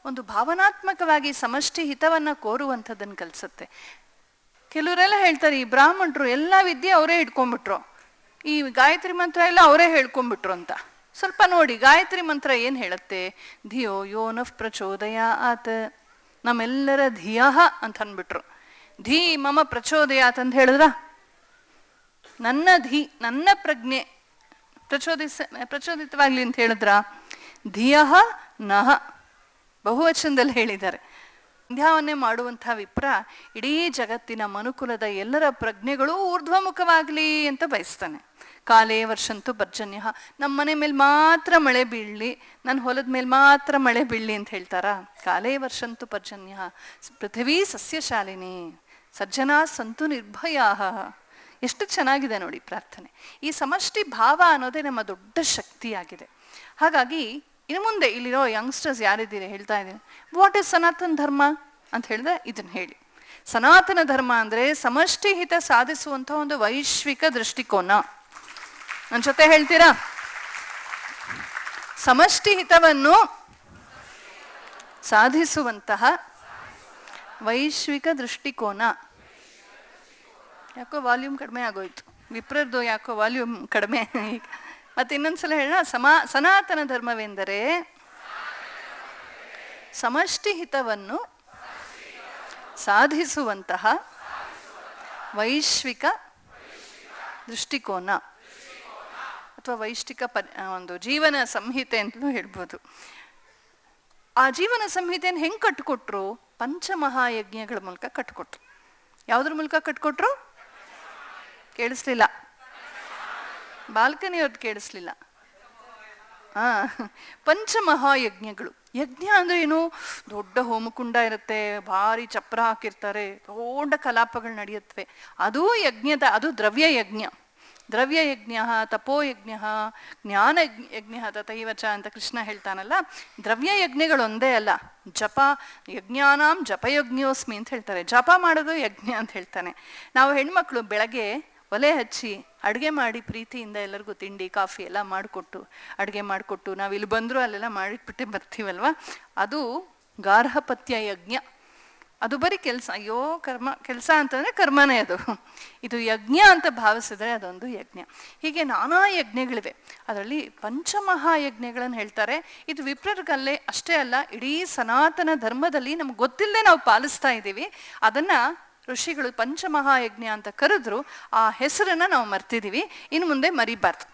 ಒಂದು ಭಾವನಾತ್ಮಕವಾಗಿ ಸಮಷ್ಟಿ ಹಿತವನ್ನು ಕೋರುವಂಥದ್ದನ್ನು ಕಲಿಸುತ್ತೆ. ಕೆಲವರೆಲ್ಲ ಹೇಳ್ತಾರೆ, ಈ ಬ್ರಾಹ್ಮಣರು ಎಲ್ಲ ವಿದ್ಯೆ ಅವರೇ ಇಟ್ಕೊಂಡ್ಬಿಟ್ರು, ಈ ಗಾಯತ್ರಿ ಮಂತ್ರ ಎಲ್ಲ ಅವರೇ ಹೇಳ್ಕೊಂಡ್ಬಿಟ್ರು ಅಂತ. ಸ್ವಲ್ಪ ನೋಡಿ, ಗಾಯತ್ರಿ ಮಂತ್ರ ಏನು ಹೇಳುತ್ತೆ? ಧಿಯೋ ಯೋ ನಃ ಪ್ರಚೋದಯ ಆತ, ನಮ್ಮೆಲ್ಲರ ಧಿಯಃ ಅಂತ ಅಂದ್ಬಿಟ್ರು. ಧೀ ಮಮ ಪ್ರಚೋದಯಾತ್ ಅಂತ ಹೇಳಿದ್ರ, ನನ್ನ ಧೀ, ನನ್ನ ಪ್ರಜ್ಞೆ ಪ್ರಚೋದಿತವಾಗ್ಲಿ ಅಂತ ಹೇಳಿದ್ರ. ಧಿಯಃ ನಃ ಬಹುವಚನದಲ್ಲಿ ಹೇಳಿದ್ದಾರೆ. ಸಂಧ್ಯಾವನ್ನೇ ಮಾಡುವಂಥ ವಿಪ್ರ ಇಡೀ ಜಗತ್ತಿನ ಮನುಕುಲದ ಎಲ್ಲರ ಪ್ರಜ್ಞೆಗಳು ಊರ್ಧ್ವಮುಖವಾಗಲಿ ಅಂತ ಬಯಸ್ತಾನೆ. ಕಾಲೇ ವರ್ಷಂತೂ ಪರ್ಜನ್ಯ, ನಮ್ಮ ಮನೆ ಮೇಲೆ ಮಾತ್ರ ಮಳೆ ಬೀಳಲಿ, ನನ್ನ ಹೊಲದ ಮೇಲೆ ಮಾತ್ರ ಮಳೆ ಬೀಳಲಿ ಅಂತ ಹೇಳ್ತಾರ? ಕಾಲೇ ವರ್ಷಂತೂ ಪರ್ಜನ್ಯ, ಪೃಥ್ವೀ ಸಸ್ಯಶಾಲಿನಿ, ಸಜ್ಜನಾ ಸಂತು ನಿರ್ಭಯಾ. ಎಷ್ಟು ಚೆನ್ನಾಗಿದೆ ನೋಡಿ ಪ್ರಾರ್ಥನೆ. ಈ ಸಮಷ್ಟಿ ಭಾವ ಅನ್ನೋದೇ ನಮ್ಮ ದೊಡ್ಡ ಶಕ್ತಿಯಾಗಿದೆ. ಹಾಗಾಗಿ ಇನ್ನು ಮುಂದೆ ಇಲ್ಲಿರೋ ಯಂಗ್ಸ್ಟರ್ಸ್ ಯಾರಿದ್ದೀರಿ ಹೇಳ್ತಾ ಇದ್ದೀನಿ, ವಾಟ್ ಇಸ್ ಸನಾತನ ಧರ್ಮ ಅಂತ ಹೇಳಿದ್ರೆ ಇದನ್ನ ಹೇಳಿ. ಸನಾತನ ಧರ್ಮ ಅಂದರೆ ಸಮಷ್ಟಿ ಹಿತ ಸಾಧಿಸುವಂಥ ಒಂದು ವೈಶ್ವಿಕ ದೃಷ್ಟಿಕೋನ. ನನ್ನ ಜೊತೆ ಹೇಳ್ತೀರಾ? ಸಮಷ್ಟಿ ಹಿತವನ್ನು ಸಾಧಿಸುವಂತಹ ವೈಶ್ವಿಕ ದೃಷ್ಟಿಕೋನ. ಯಾಕೋ ವಾಲ್ಯೂಮ್ ಕಡಿಮೆ ಆಗೋಯ್ತು, ವಿಪ್ರದ್ದು ಯಾಕೋ ವಾಲ್ಯೂಮ್ ಕಡಿಮೆ. ಮತ್ತೆ ಇನ್ನೊಂದ್ಸಲ ಹೇಳೋಣ. ಸನಾತನ ಧರ್ಮವೆಂದರೆ ಸಮಷ್ಟಿ ಹಿತವನ್ನು ಸಾಧಿಸುವಂತಹ ವೈಶ್ವಿಕ ದೃಷ್ಟಿಕೋನ ಅಥವಾ ವೈಶ್ವಿಕ ಒಂದು ಜೀವನ ಸಂಹಿತೆ ಅಂತಲೂ ಹೇಳ್ಬೋದು. ಆ ಜೀವನ ಸಂಹಿತೆಯನ್ನು ಹೆಂಗೆ ಕಟ್ಕೊಟ್ರು? ಪಂಚಮಹಾಯಜ್ಞಗಳ ಮೂಲಕ ಕಟ್ಕೊಟ್ರು. ಯಾವುದ್ರ ಮೂಲಕ ಕಟ್ಕೊಟ್ರು? ಕೇಳಿಸ್ಲಿಲ್ಲ, ಬಾಲ್ಕನಿಯವ್ರದ್ದು ಕೇಳಿಸ್ಲಿಲ್ಲ. ಪಂಚಮಹಾಯಜ್ಞಗಳು. ಯಜ್ಞ ಅಂದ್ರೆ ಏನು? ದೊಡ್ಡ ಹೋಮಕುಂಡ ಇರುತ್ತೆ, ಭಾರಿ ಚಪ್ರ ಹಾಕಿರ್ತಾರೆ, ದೊಡ್ಡ ಕಲಾಪಗಳು ನಡೆಯುತ್ತವೆ. ಅದು ಯಜ್ಞದ, ಅದು ದ್ರವ್ಯ ಯಜ್ಞ. ದ್ರವ್ಯ ಯಜ್ಞ, ತಪೋಯಜ್ಞ, ಜ್ಞಾನ ಯಜ್ಞ ತಥೈವಚ ಅಂತ ಕೃಷ್ಣ ಹೇಳ್ತಾನಲ್ಲ. ದ್ರವ್ಯ ಯಜ್ಞಗಳು ಒಂದೇ ಅಲ್ಲ, ಜಪ ಯಜ್ಞಾನಾಂ ಜಪಯಜ್ಞೋಸ್ಮಿ ಅಂತ ಹೇಳ್ತಾರೆ. ಜಪ ಮಾಡೋದು ಯಜ್ಞ ಅಂತ ಹೇಳ್ತಾನೆ. ನಾವು ಹೆಣ್ಮಕ್ಳು ಬೆಳಗ್ಗೆ ಒಲೆ ಹಚ್ಚಿ ಅಡುಗೆ ಮಾಡಿ ಪ್ರೀತಿಯಿಂದ ಎಲ್ಲರಿಗೂ ತಿಂಡಿ ಕಾಫಿ ಎಲ್ಲ ಮಾಡಿಕೊಟ್ಟು, ಅಡುಗೆ ಮಾಡಿಕೊಟ್ಟು ನಾವು ಇಲ್ಲಿ ಬಂದರೂ ಅಲ್ಲೆಲ್ಲ ಮಾಡಿಬಿಟ್ಟೆ ಬರ್ತೀವಲ್ವ, ಅದು ಗಾರ್ಹಪತ್ಯ ಯಜ್ಞ. ಅದು ಬರೀ ಕೆಲಸ. ಅಯ್ಯೋ ಕರ್ಮ, ಕೆಲಸ ಅಂತಂದ್ರೆ ಕರ್ಮನೇ ಅದು. ಇದು ಯಜ್ಞ ಅಂತ ಭಾವಿಸಿದ್ರೆ ಅದೊಂದು ಯಜ್ಞ. ಹೀಗೆ ನಾನಾ ಯಜ್ಞಗಳಿವೆ. ಅದರಲ್ಲಿ ಪಂಚಮಹಾಯಜ್ಞಗಳನ್ನು ಹೇಳ್ತಾರೆ. ಇದು ವಿಪ್ರರಿಗಲ್ಲೇ ಅಷ್ಟೇ ಅಲ್ಲ, ಇಡೀ ಸನಾತನ ಧರ್ಮದಲ್ಲಿ ನಮ್ಗೆ ಗೊತ್ತಿಲ್ಲದೆ ನಾವು ಪಾಲಿಸ್ತಾ ಇದ್ದೀವಿ. ಅದನ್ನ ಋಷಿಗಳು ಪಂಚಮಹಾಯಜ್ಞ ಅಂತ ಕರೆದ್ರು. ಆ ಹೆಸರನ್ನ ನಾವು ಮರ್ತಿದೀವಿ. ಇನ್ನು ಮುಂದೆ ಮರಿಬಾರ್ದು.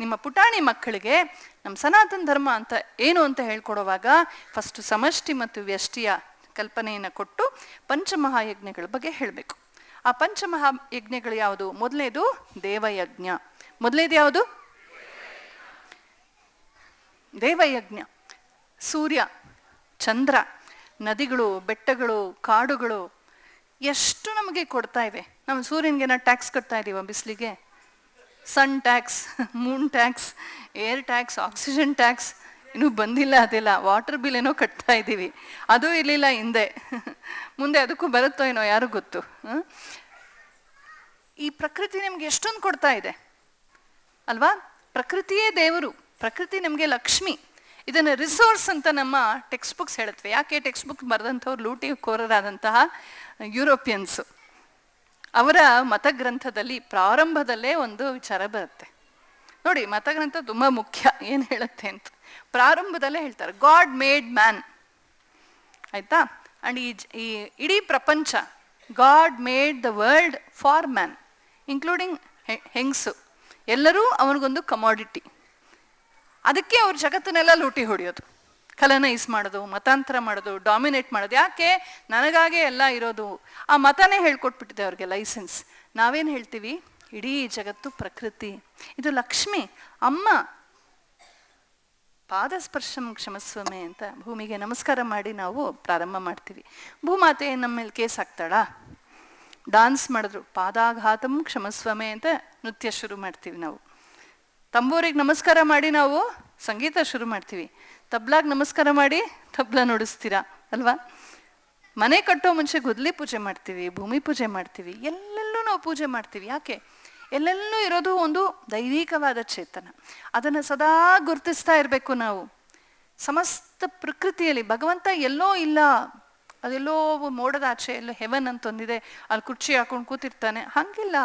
ನಿಮ್ಮ ಪುಟಾಣಿ ಮಕ್ಕಳಿಗೆ ನಮ್ಮ ಸನಾತನ ಧರ್ಮ ಅಂತ ಏನು ಅಂತ ಹೇಳ್ಕೊಡುವಾಗ ಫಸ್ಟ್ ಸಮಷ್ಟಿ ಮತ್ತು ವ್ಯಷ್ಟಿಯ ಕಲ್ಪನೆಯನ್ನು ಕೊಟ್ಟು ಪಂಚಮಹಾಯಜ್ಞಗಳ ಬಗ್ಗೆ ಹೇಳಬೇಕು. ಆ ಪಂಚಮಹಾಯಜ್ಞಗಳು ಯಾವುದು? ಮೊದಲನೇದು ದೇವಯಜ್ಞ. ಮೊದಲನೇದು ಯಾವುದು? ದೇವಯಜ್ಞ. ಸೂರ್ಯ, ಚಂದ್ರ, ನದಿಗಳು, ಬೆಟ್ಟಗಳು, ಕಾಡುಗಳು ಎಷ್ಟು ನಮಗೆ ಕೊಡ್ತಾ ಇವೆ. ನಾವು ಸೂರ್ಯನಿಗೆ ಟ್ಯಾಕ್ಸ್ ಕಟ್ತಾ ಇದೀವ? ಬಿಸಿಲಿಗೆ sun tax, moon tax, air tax, oxygen tax ಇನ್ನೂ ಬಂದಿಲ್ಲ. ಅದೆಲ್ಲ ವಾಟರ್ ಬಿಲ್ ಏನೋ ಕಟ್ತಾ ಇದ್ದೀವಿ. ಅದು ಇರಲಿಲ್ಲ ಹಿಂದೆ. ಮುಂದೆ ಅದಕ್ಕೂ ಬರುತ್ತೋ ಏನೋ ಯಾರು ಗೊತ್ತು. ಈ ಪ್ರಕೃತಿ ನಮ್ಗೆ ಎಷ್ಟೊಂದು ಕೊಡ್ತಾ ಇದೆ ಅಲ್ವಾ? ಪ್ರಕೃತಿಯೇ ದೇವರು, ಪ್ರಕೃತಿ ನಮಗೆ ಲಕ್ಷ್ಮಿ. ಇದನ್ನು ರಿಸೋರ್ಸ್ ಅಂತ ನಮ್ಮ ಟೆಕ್ಸ್ಟ್ ಬುಕ್ಸ್ ಹೇಳುತ್ತವೆ. ಯಾಕೆ? ಟೆಕ್ಸ್ಟ್ ಬುಕ್ ಬರೆದಂಥವ್ರು ಲೂಟಿ ಕೋರರಾದಂತಹ ಯುರೋಪಿಯನ್ಸು. ಅವರ ಮತಗ್ರಂಥದಲ್ಲಿ ಪ್ರಾರಂಭದಲ್ಲೇ ಒಂದು ವಿಚಾರ ಬರುತ್ತೆ ನೋಡಿ. ಮತಗ್ರಂಥ ತುಂಬ ಮುಖ್ಯ ಏನು ಹೇಳುತ್ತೆ ಅಂತ. ಪ್ರಾರಂಭದಲ್ಲೇ ಹೇಳ್ತಾರೆ, ಗಾಡ್ ಮೇಡ್ ಮ್ಯಾನ್. ಆಯ್ತಾ? ಅಂಡ್ ಈ ಇಡೀ ಪ್ರಪಂಚ, God made the world for man, including ಹೆಂಗ್ಸು. ಎಲ್ಲರೂ ಅವನಿಗೊಂದು ಕಮಾಡಿಟಿ. ಅದಕ್ಕೆ ಅವ್ರ ಜಗತ್ತನ್ನೆಲ್ಲ ಲೂಟಿ ಹೊಡೆಯೋದು, ಕಲನೈಸ್ ಮಾಡೋದು, ಮತಾಂತರ ಮಾಡೋದು, ಡಾಮಿನೇಟ್ ಮಾಡೋದು. ಯಾಕೆ? ನನಗಾಗೆ ಎಲ್ಲ ಇರೋದು. ಆ ಮತನೇ ಹೇಳ್ಕೊಟ್ಬಿಟ್ಟಿದೆ ಅವ್ರಿಗೆ ಲೈಸೆನ್ಸ್. ನಾವೇನು ಹೇಳ್ತೀವಿ? ಇಡೀ ಜಗತ್ತು ಪ್ರಕೃತಿ, ಇದು ಲಕ್ಷ್ಮಿ ಅಮ್ಮ. ಪಾದಸ್ಪರ್ಶಂ ಕ್ಷಮಸ್ವಮೆ ಅಂತ ಭೂಮಿಗೆ ನಮಸ್ಕಾರ ಮಾಡಿ ನಾವು ಪ್ರಾರಂಭ ಮಾಡ್ತೀವಿ. ಭೂಮಾತೆ ನಮ್ಮ ಮೇಲೆ ಕೇಸ್ ಹಾಕ್ತಾಳ? ಡಾನ್ಸ್ ಮಾಡಿದ್ರು, ಪಾದಾಘಾತಂ ಕ್ಷಮಸ್ವಮೆ ಅಂತ ನೃತ್ಯ ಶುರು ಮಾಡ್ತೀವಿ ನಾವು. ತಂಬೂರಿಗೆ ನಮಸ್ಕಾರ ಮಾಡಿ ನಾವು ಸಂಗೀತ ಶುರು ಮಾಡ್ತೀವಿ. ತಬ್ಲಾಗ್ ನಮಸ್ಕಾರ ಮಾಡಿ ತಬ್ಲಾ ನುಡಿಸ್ತೀರಾ ಅಲ್ವಾ? ಮನೆ ಕಟ್ಟೋ ಮುಂಚೆ ಗುದ್ಲಿ ಪೂಜೆ ಮಾಡ್ತೀವಿ, ಭೂಮಿ ಪೂಜೆ ಮಾಡ್ತೀವಿ, ಎಲ್ಲೆಲ್ಲೂ ನಾವು ಪೂಜೆ ಮಾಡ್ತೀವಿ. ಯಾಕೆ? ಎಲ್ಲೆಲ್ಲೂ ಇರೋದು ಒಂದು ದೈವಿಕವಾದ ಚೇತನ. ಅದನ್ನು ಸದಾ ಗುರುತಿಸ್ತಾ ಇರಬೇಕು ನಾವು. ಸಮಸ್ತ ಪ್ರಕೃತಿಯಲ್ಲಿ ಭಗವಂತ ಎಲ್ಲೋ ಇಲ್ಲ, ಅದೆಲ್ಲೋ ಮೋಡದ ಆಚೆ ಎಲ್ಲೋ ಹೆವನ್ ಅಂತ ಒಂದಿದೆ, ಅಲ್ಲಿ ಕುರ್ಚಿ ಹಾಕೊಂಡು ಕೂತಿರ್ತಾನೆ. ಹಂಗಿಲ್ಲ.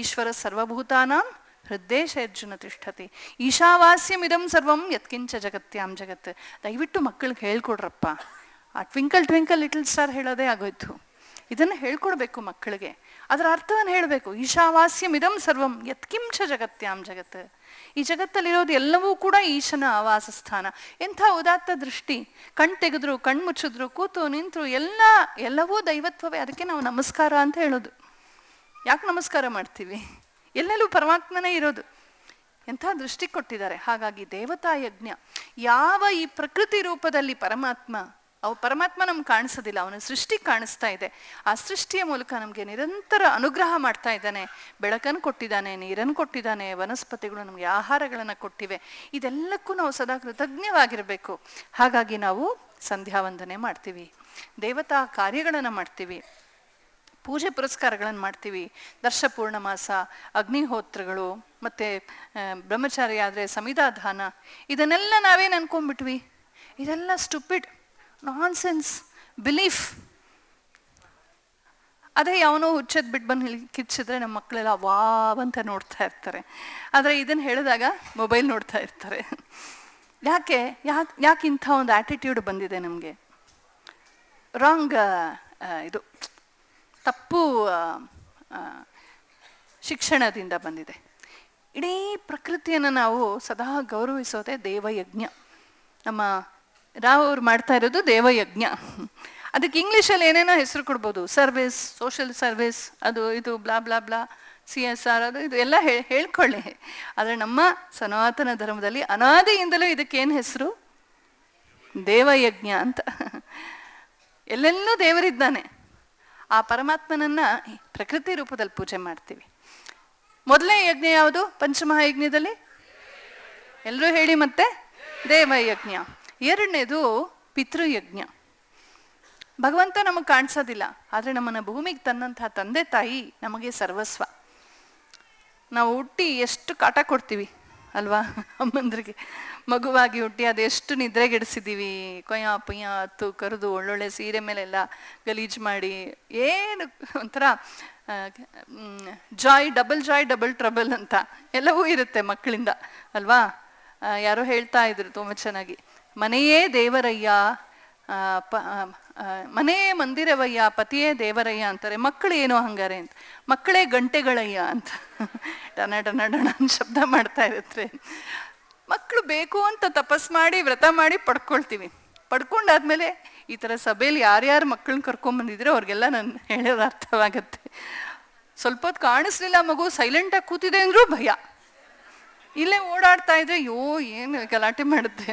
ಈಶ್ವರ ಸರ್ವಭೂತಾನಾಂ ಹೃದ್ದೇಶ ಅರ್ಜುನ ತಿಷ್ಠತಿ ಈಶಾವಾಸ್ಯಂ ಇದಂ ಸರ್ವಂ ಯತ್ಕಿಂಚ ಜಗತ್ಯಾಂ ಜಗತ್. ದಯವಿಟ್ಟು ಮಕ್ಕಳಿಗೆ ಹೇಳ್ಕೊಡ್ರಪ್ಪ. ಆ ಟ್ವಿಂಕಲ್ ಟ್ವಿಂಕಲ್ ಲಿಟಲ್ ಸ್ಟಾರ್ ಹೇಳೋದೇ ಆಗೋಯ್ತು. ಇದನ್ನು ಹೇಳ್ಕೊಡ್ಬೇಕು ಮಕ್ಕಳಿಗೆ. ಅದರ ಅರ್ಥವನ್ನು ಹೇಳಬೇಕು. ಈಶಾವಾಸ್ಯಂ ಇದಂ ಸರ್ವಂ ಯತ್ಕಿಂಚ ಜಗತ್ಯಾಂ ಜಗತ್. ಈ ಜಗತ್ತಲ್ಲಿರೋದು ಎಲ್ಲವೂ ಕೂಡ ಈಶನ ಆವಾಸ ಸ್ಥಾನ. ಎಂಥ ಉದಾತ್ತ ದೃಷ್ಟಿ. ಕಣ್ ತೆಗೆದ್ರು, ಕಣ್ ಮುಚ್ಚಿದ್ರು, ಕೂತು ನಿಂತರು, ಎಲ್ಲವೂ ದೈವತ್ವವೇ. ಅದಕ್ಕೆ ನಾವು ನಮಸ್ಕಾರ ಅಂತ ಹೇಳೋದು. ಯಾಕೆ ನಮಸ್ಕಾರ ಮಾಡ್ತೀವಿ? ಎಲ್ಲೆಲ್ಲೂ ಪರಮಾತ್ಮನೇ ಇರೋದು. ಎಂಥ ದೃಷ್ಟಿ ಕೊಟ್ಟಿದ್ದಾರೆ. ಹಾಗಾಗಿ ದೇವತಾ ಯಜ್ಞ. ಯಾವ ಈ ಪ್ರಕೃತಿ ರೂಪದಲ್ಲಿ ಪರಮಾತ್ಮ ನಮ್ಗೆ ಕಾಣಿಸೋದಿಲ್ಲ, ಅವನ ಸೃಷ್ಟಿ ಕಾಣಿಸ್ತಾ ಇದೆ. ಆ ಸೃಷ್ಟಿಯ ಮೂಲಕ ನಮಗೆ ನಿರಂತರ ಅನುಗ್ರಹ ಮಾಡ್ತಾ ಇದ್ದಾನೆ. ಬೆಳಕನ್ನು ಕೊಟ್ಟಿದ್ದಾನೆ, ನೀರನ್ನು ಕೊಟ್ಟಿದ್ದಾನೆ, ವನಸ್ಪತಿಗಳು ನಮಗೆ ಆಹಾರಗಳನ್ನು ಕೊಟ್ಟಿವೆ. ಇದೆಲ್ಲಕ್ಕೂ ನಾವು ಸದಾ ಕೃತಜ್ಞವಾಗಿರಬೇಕು. ಹಾಗಾಗಿ ನಾವು ಸಂಧ್ಯಾ ವಂದನೆ ಮಾಡ್ತೀವಿ, ದೇವತಾ ಕಾರ್ಯಗಳನ್ನು ಮಾಡ್ತೀವಿ, ಪೂಜೆ ಪುರಸ್ಕಾರಗಳನ್ನು ಮಾಡ್ತೀವಿ. ದರ್ಶ ಪೂರ್ಣಮಾಸ, ಅಗ್ನಿಹೋತ್ರಗಳು, ಮತ್ತು ಬ್ರಹ್ಮಚಾರಿ ಆದರೆ ಸಮಿಧಾದಾನ. ಇದನ್ನೆಲ್ಲ ನಾವೇನು ಅನ್ಕೊಂಡ್ಬಿಟ್ವಿ? ಇದೆಲ್ಲ ಸ್ಟುಪಿಡ್, ನಾನ್ಸೆನ್ಸ್, ಬಿಲೀಫ್. ಅದೇ ಯಾವನೋ ಹುಚ್ಚದ್ ಬಿಟ್ಟು ಬಂದು ಕಿಚ್ಚಿದ್ರೆ ನಮ್ಮ ಮಕ್ಕಳೆಲ್ಲ ವಾವ್ ಅಂತ ನೋಡ್ತಾ ಇರ್ತಾರೆ. ಆದರೆ ಇದನ್ನು ಹೇಳಿದಾಗ ಮೊಬೈಲ್ ನೋಡ್ತಾ ಇರ್ತಾರೆ. ಯಾಕೆ ಇಂಥ ಒಂದು ಆ್ಯಟಿಟ್ಯೂಡ್ ಬಂದಿದೆ ನಮಗೆ? ರಾಂಗ್, ಇದು ತಪ್ಪು ಶಿಕ್ಷಣದಿಂದ ಬಂದಿದೆ. ಇಡೀ ಪ್ರಕೃತಿಯನ್ನು ನಾವು ಸದಾ ಗೌರವಿಸೋದೇ ದೇವಯಜ್ಞ. ನಮ್ಮ ರಾವ್ ಅವ್ರು ಮಾಡ್ತಾ ಇರೋದು ದೇವಯಜ್ಞ. ಅದಕ್ಕೆ ಇಂಗ್ಲೀಷಲ್ಲಿ ಏನೇನೋ ಹೆಸರು ಕೊಡ್ಬೋದು, ಸರ್ವಿಸ್, ಸೋಷಿಯಲ್ ಸರ್ವಿಸ್, ಅದು ಇದು ಬ್ಲಾ ಬ್ಲಾ ಬ್ಲಾ, CSR, ಅದು ಇದು ಎಲ್ಲ ಹೇಳ್ಕೊಳ್ಳಿ. ಆದರೆ ನಮ್ಮ ಸನಾತನ ಧರ್ಮದಲ್ಲಿ ಅನಾದಿಯಿಂದಲೂ ಇದಕ್ಕೇನು ಹೆಸರು? ದೇವಯಜ್ಞ ಅಂತ. ಎಲ್ಲೆಲ್ಲೂ ದೇವರಿದ್ದಾನೆ. ಆ ಪರಮಾತ್ಮನನ್ನ ಪ್ರಕೃತಿ ರೂಪದಲ್ಲಿ ಪೂಜೆ ಮಾಡ್ತೀವಿ. ಮೊದಲನೇ ಯಜ್ಞ ಯಾವುದು ಪಂಚಮಹಾಯಜ್ಞದಲ್ಲಿ? ಎಲ್ಲರೂ ಹೇಳಿ ಮತ್ತೆ. ದೇವಯಜ್ಞ. ಎರಡನೇದು ಪಿತೃಯಜ್ಞ. ಭಗವಂತ ನಮಗೆ ಕಾಣಿಸೋದಿಲ್ಲ, ಆದರೆ ನಮ್ಮನ್ನು ಭೂಮಿಗೆ ತನ್ನಂತಹ ತಂದೆ ತಾಯಿ ನಮಗೆ ಸರ್ವಸ್ವ. ನಾವು ಹುಟ್ಟಿ ಎಷ್ಟು ಕಾಟ ಕೊಡ್ತೀವಿ ಅಲ್ವಾ? ಅಮ್ಮಂದ್ರಿಗೆ ಮಗುವಾಗಿ ಹುಟ್ಟಿ ಅದೆಷ್ಟು ನಿದ್ರೆಗೆಡಿಸಿದ್ದೀವಿ, ಕೊಯ್ಯ ಪುಯ್ಯ ಹತ್ತು ಕರೆದು ಒಳ್ಳೊಳ್ಳೆ ಸೀರೆ ಮೇಲೆಲ್ಲ ಗಲೀಜು ಮಾಡಿ, ಏನು ಒಂಥರ ಜಾಯ್ ಡಬಲ್ ಟ್ರಬಲ್ ಅಂತ ಎಲ್ಲವೂ ಇರುತ್ತೆ ಮಕ್ಕಳಿಂದ ಅಲ್ವಾ? ಯಾರೋ ಹೇಳ್ತಾ ಇದ್ರು ತುಂಬ ಚೆನ್ನಾಗಿ, ಮನೆಯೇ ದೇವರಯ್ಯ, ಮನೆಯೇ ಮಂದಿರವಯ್ಯ, ಪತಿಯೇ ದೇವರಯ್ಯ ಅಂತಾರೆ. ಮಕ್ಕಳು ಏನೋ ಹಂಗಾರೆ ಅಂತ, ಮಕ್ಕಳೇ ಗಂಟೆಗಳಯ್ಯ ಅಂತ ಡನ ಡನ ಡನ ಅಂತ ಶಬ್ದ ಮಾಡ್ತಾ ಇರುತ್ತೆ. ಮಕ್ಕಳು ಬೇಕು ಅಂತ ತಪಸ್ ಮಾಡಿ ವ್ರತ ಮಾಡಿ ಪಡ್ಕೊಳ್ತೀವಿ. ಪಡ್ಕೊಂಡಾದ್ಮೇಲೆ ಈ ಥರ ಸಭೆಯಲ್ಲಿ ಯಾರ್ಯಾರು ಮಕ್ಕಳನ್ನ ಕರ್ಕೊಂಬಂದಿದ್ರೆ ಅವ್ರಿಗೆಲ್ಲ ನಾನು ಹೇಳೋದು ಅರ್ಥವಾಗತ್ತೆ. ಸ್ವಲ್ಪ ಹೊತ್ತು ಕಾಣಿಸ್ಲಿಲ್ಲ ಮಗು, ಸೈಲೆಂಟಾಗಿ ಕೂತಿದೆ ಅಂದ್ರೂ ಭಯ, ಇಲ್ಲೇ ಓಡಾಡ್ತಾ ಇದ್ರೆ ಅಯ್ಯೋ ಏನು ಗಲಾಟೆ ಮಾಡುತ್ತೆ.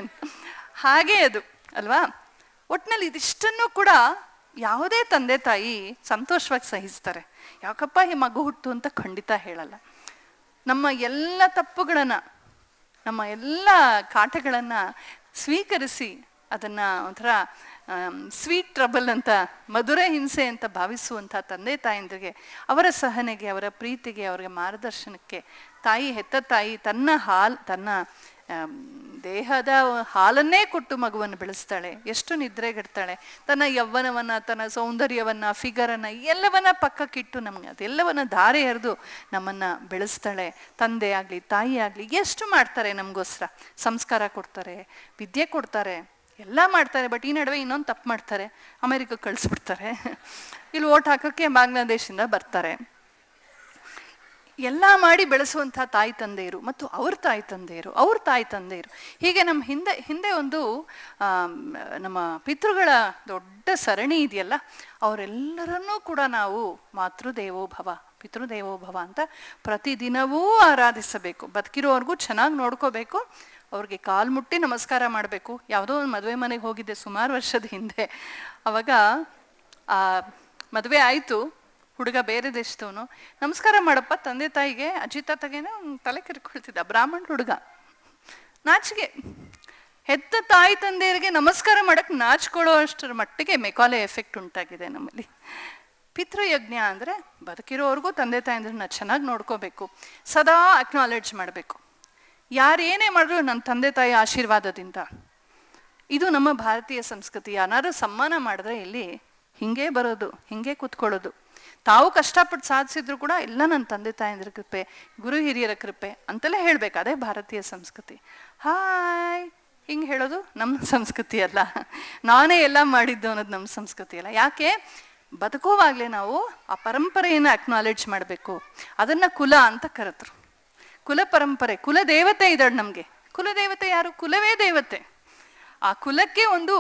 ಹಾಗೇ ಅದು ಅಲ್ವಾ? ಒಟ್ನಲ್ಲಿ ಇದಿಷ್ಟನ್ನು ಕೂಡ ಯಾವುದೇ ತಂದೆ ತಾಯಿ ಸಂತೋಷವಾಗಿ ಸಹಿಸ್ತಾರೆ. ಯಾಕಪ್ಪ ಈ ಮಗು ಹುಟ್ಟು ಅಂತ ಖಂಡಿತ ಹೇಳಲ್ಲ. ನಮ್ಮ ಎಲ್ಲ ತಪ್ಪುಗಳನ್ನು, ನಮ್ಮ ಎಲ್ಲ ಕಾಟಗಳನ್ನು ಸ್ವೀಕರಿಸಿ ಅದನ್ನು ಒಂಥರ ಸ್ವೀಟ್ ಟ್ರಬಲ್ ಅಂತ, ಮಧುರ ಹಿಂಸೆ ಅಂತ ಭಾವಿಸುವಂಥ ತಂದೆ ತಾಯಂದಿರಿಗೆ, ಅವರ ಸಹನೆಗೆ, ಅವರ ಪ್ರೀತಿಗೆ, ಅವರಿಗೆ ಮಾರ್ಗದರ್ಶನಕ್ಕೆ ಹೆತ್ತ ತಾಯಿ ತನ್ನ ದೇಹದ ಹಾಲನ್ನೇ ಕೊಟ್ಟು ಮಗುವನ್ನು ಬೆಳೆಸ್ತಾಳೆ. ಎಷ್ಟು ನಿದ್ರೆಗೆಡ್ತಾಳೆ. ತನ್ನ ಯೌವನವನ್ನ, ತನ್ನ ಸೌಂದರ್ಯವನ್ನ, ಫಿಗರನ್ನ ಎಲ್ಲವನ್ನ ಪಕ್ಕಕ್ಕಿಟ್ಟು ನಮ್ಗೆ ಅದೆಲ್ಲವನ್ನ ಧಾರೆ ಎರೆದು ನಮ್ಮನ್ನ ಬೆಳೆಸ್ತಾಳೆ. ತಂದೆ ಆಗ್ಲಿ ತಾಯಿ ಆಗ್ಲಿ ಎಷ್ಟು ಮಾಡ್ತಾರೆ ನಮಗೋಸ್ಕರ. ಸಂಸ್ಕಾರ ಕೊಡ್ತಾರೆ, ವಿದ್ಯೆ ಕೊಡ್ತಾರೆ, ಎಲ್ಲ ಮಾಡ್ತಾರೆ. ಬಟ್ ಈ ನಡುವೆ ಇನ್ನೊಂದು ತಪ್ಪು ಮಾಡ್ತಾರೆ, ಅಮೆರಿಕಕ್ಕೆ ಕಳಿಸ್ಬಿಡ್ತಾರೆ. ಇಲ್ಲಿ ಓಟ್ ಹಾಕೋಕ್ಕೆ ಬಾಂಗ್ಲಾದೇಶದಿಂದ ಬರ್ತಾರೆ. ಎಲ್ಲ ಮಾಡಿ ಬೆಳೆಸುವಂಥ ತಾಯಿ ತಂದೆಯರು ಮತ್ತು ಅವ್ರ ತಾಯಿ ತಂದೆಯರು ಹೀಗೆ ನಮ್ಮ ಹಿಂದೆ ಒಂದು ನಮ್ಮ ಪಿತೃಗಳ ದೊಡ್ಡ ಸರಣಿ ಇದೆಯಲ್ಲ, ಅವರೆಲ್ಲರನ್ನೂ ಕೂಡ ನಾವು ಪಿತೃದೇವೋಭವ ಅಂತ ಪ್ರತಿದಿನವೂ ಆರಾಧಿಸಬೇಕು. ಬದುಕಿರೋವರೆಗೂ ಚೆನ್ನಾಗಿ ನೋಡ್ಕೋಬೇಕು, ಅವ್ರಿಗೆ ಕಾಲು ಮುಟ್ಟಿ ನಮಸ್ಕಾರ ಮಾಡಬೇಕು. ಯಾವುದೋ ಒಂದು ಮದುವೆ ಮನೆಗೆ ಹೋಗಿದ್ದೆ ಸುಮಾರು ವರ್ಷದ ಹಿಂದೆ. ಅವಾಗ ಆ ಮದುವೆ ಆಯಿತು, ಹುಡುಗ ಬೇರೆ ದೇಶದವನು. ನಮಸ್ಕಾರ ಮಾಡಪ್ಪ ತಂದೆ ತಾಯಿಗೆ, ಅಜ್ಜಿ ತಾತಗೇನೆ ತಲೆ ಕೆರ್ಕೊಳ್ತಿದ್ದ, ಬ್ರಾಹ್ಮಣ ಹುಡುಗ. ನಾಚಿಗೆ, ಹೆತ್ತ ತಾಯಿ ತಂದೆಯರಿಗೆ ನಮಸ್ಕಾರ ಮಾಡಕ್ಕೆ ನಾಚ್ಕೊಳ್ಳೋ ಅಷ್ಟರ ಮಟ್ಟಿಗೆ ಮೆಕಾಲೆ ಎಫೆಕ್ಟ್ ಉಂಟಾಗಿದೆ ನಮ್ಮಲ್ಲಿ. ಪಿತೃಯಜ್ಞ ಅಂದರೆ ಬದುಕಿರೋವರೆಗೂ ತಂದೆ ತಾಯಂದ್ರನ್ನ ಚೆನ್ನಾಗಿ ನೋಡ್ಕೋಬೇಕು, ಸದಾ ಅಕ್ನಾಲೆಡ್ಜ್ ಮಾಡಬೇಕು. ಯಾರೇನೇ ಮಾಡಿದ್ರು ನನ್ನ ತಂದೆ ತಾಯಿ ಆಶೀರ್ವಾದದಿಂದ. ಇದು ನಮ್ಮ ಭಾರತೀಯ ಸಂಸ್ಕೃತಿ. ಯಾರು ಸಮ್ಮಾನ ಮಾಡಿದ್ರೆ ಇಲ್ಲಿ ಹಿಂಗೆ ಬರೋದು, ಹಿಂಗೆ ಕೂತ್ಕೊಳ್ಳೋದು. ತಾವು ಕಷ್ಟಪಟ್ಟು ಸಾಧಿಸಿದ್ರು ಕೂಡ ಎಲ್ಲ ನನ್ನ ತಂದೆ ತಾಯಂದ್ರ ಕೃಪೆ, ಗುರು ಹಿರಿಯರ ಕೃಪೆ ಅಂತಲೇ ಹೇಳ್ಬೇಕು. ಅದೇ ಭಾರತೀಯ ಸಂಸ್ಕೃತಿ. ಹಾಯ್ ಹಿಂಗೆ ಹೇಳೋದು ನಮ್ಮ ಸಂಸ್ಕೃತಿ ಅಲ್ಲ, ನಾನೇ ಎಲ್ಲ ಮಾಡಿದ್ದು ಅನ್ನೋದು ನಮ್ಮ ಸಂಸ್ಕೃತಿ ಅಲ್ಲ. ಯಾಕೆ? ಬದುಕೋವಾಗಲೇ ನಾವು ಆ ಪರಂಪರೆಯನ್ನು ಅಕ್ನಾಲೆಡ್ಜ್ ಮಾಡಬೇಕು. ಅದನ್ನು ಕುಲ ಅಂತ ಕರೆದ್ರು. ಕುಲ ಪರಂಪರೆ, ಕುಲ ದೇವತೆ ಇದ್ದಾಳೆ ನಮಗೆ. ಕುಲದೇವತೆ ಯಾರು? ಕುಲವೇ ದೇವತೆ. ಆ ಕುಲಕ್ಕೆ ಒಂದು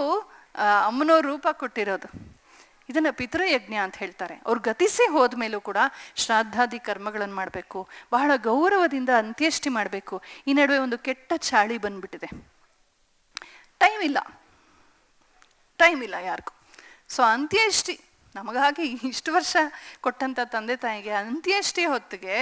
ಅಮ್ಮನವ್ರ ರೂಪ ಕೊಟ್ಟಿರೋದು. ಇದನ್ನು ಪಿತೃಯಜ್ಞ ಅಂತ ಹೇಳ್ತಾರೆ. ಅವ್ರು ಗತಿಸಿ ಹೋದ್ಮೇಲೂ ಕೂಡ ಶ್ರಾದ್ದಾದಿ ಕರ್ಮಗಳನ್ನು ಮಾಡಬೇಕು, ಬಹಳ ಗೌರವದಿಂದ ಅಂತ್ಯೇಷ್ಟಿ ಮಾಡಬೇಕು. ಈ ನಡುವೆ ಒಂದು ಕೆಟ್ಟ ಚಾಳಿ ಬಂದ್ಬಿಟ್ಟಿದೆ, ಟೈಮ್ ಇಲ್ಲ ಯಾರಿಗೂ. ಸೊ ಅಂತ್ಯೇಷ್ಟಿ ನಮಗಾಗಿ ಇಷ್ಟು ವರ್ಷ ಕೊಟ್ಟಂಥ ತಂದೆ ತಾಯಿಗೆ ಅಂತ್ಯೇಷ್ಟಿ ಹೊತ್ತಿಗೆ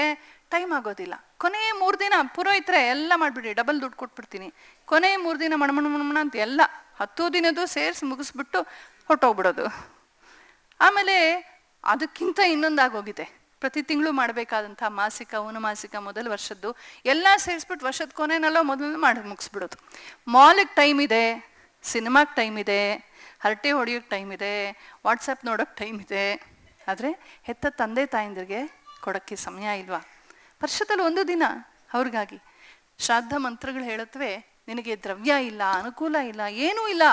ಟೈಮ್ ಆಗೋದಿಲ್ಲ. ಕೊನೆ 3 ದಿನ ಪುರೋಹಿತರೆ ಎಲ್ಲ ಮಾಡಿಬಿಡಿ, ಡಬಲ್ ದುಡ್ಡು ಕೊಟ್ಬಿಡ್ತೀನಿ, ಕೊನೆ 3 ದಿನ ಮಣಮಣ ಅಂತ ಎಲ್ಲ 10 ದಿನದ್ದು ಸೇರಿಸಿ ಮುಗಿಸ್ಬಿಟ್ಟು ಹೊಟ್ಟೋಗ್ಬಿಡೋದು. ಆಮೇಲೆ ಅದಕ್ಕಿಂತ ಇನ್ನೊಂದಾಗೋಗಿದೆ, ಪ್ರತಿ ತಿಂಗಳು ಮಾಡಬೇಕಾದಂಥ ಮಾಸಿಕ, ಉನುಮಾಸಿಕ, ಮೊದಲ ವರ್ಷದ್ದು ಎಲ್ಲ ಸೇರಿಸ್ಬಿಟ್ಟು ವರ್ಷದ ಕೊನೆನಲ್ಲೋ ಮೊದಲು ಮಾಡಿ ಮುಗಿಸ್ಬಿಡೋದು. ಮಾಲಿಗೆ ಟೈಮ್ ಇದೆ, ಸಿನಿಮಾಗೆ ಟೈಮ್ ಇದೆ, ಹರಟೆ ಹೊಡೆಯೋಕ್ಕೆ ಟೈಮ್ ಇದೆ, ವಾಟ್ಸಪ್ ನೋಡೋಕ್ಕೆ ಟೈಮ್ ಇದೆ. ಆದರೆ ಹೆತ್ತ ತಂದೆ ತಾಯಂದಿರಿಗೆ ಕೊಡೋಕ್ಕೆ ಸಮಯ ಇಲ್ವಾ? ವರ್ಷದಲ್ಲಿ 1 ದಿನ ಅವ್ರಿಗಾಗಿ ಶ್ರಾದ್ದ ಮಂತ್ರಗಳು ಹೇಳುತ್ತವೆ, ನಿನಗೆ ದ್ರವ್ಯ ಇಲ್ಲ, ಅನುಕೂಲ ಇಲ್ಲ, ಏನೂ ಇಲ್ಲ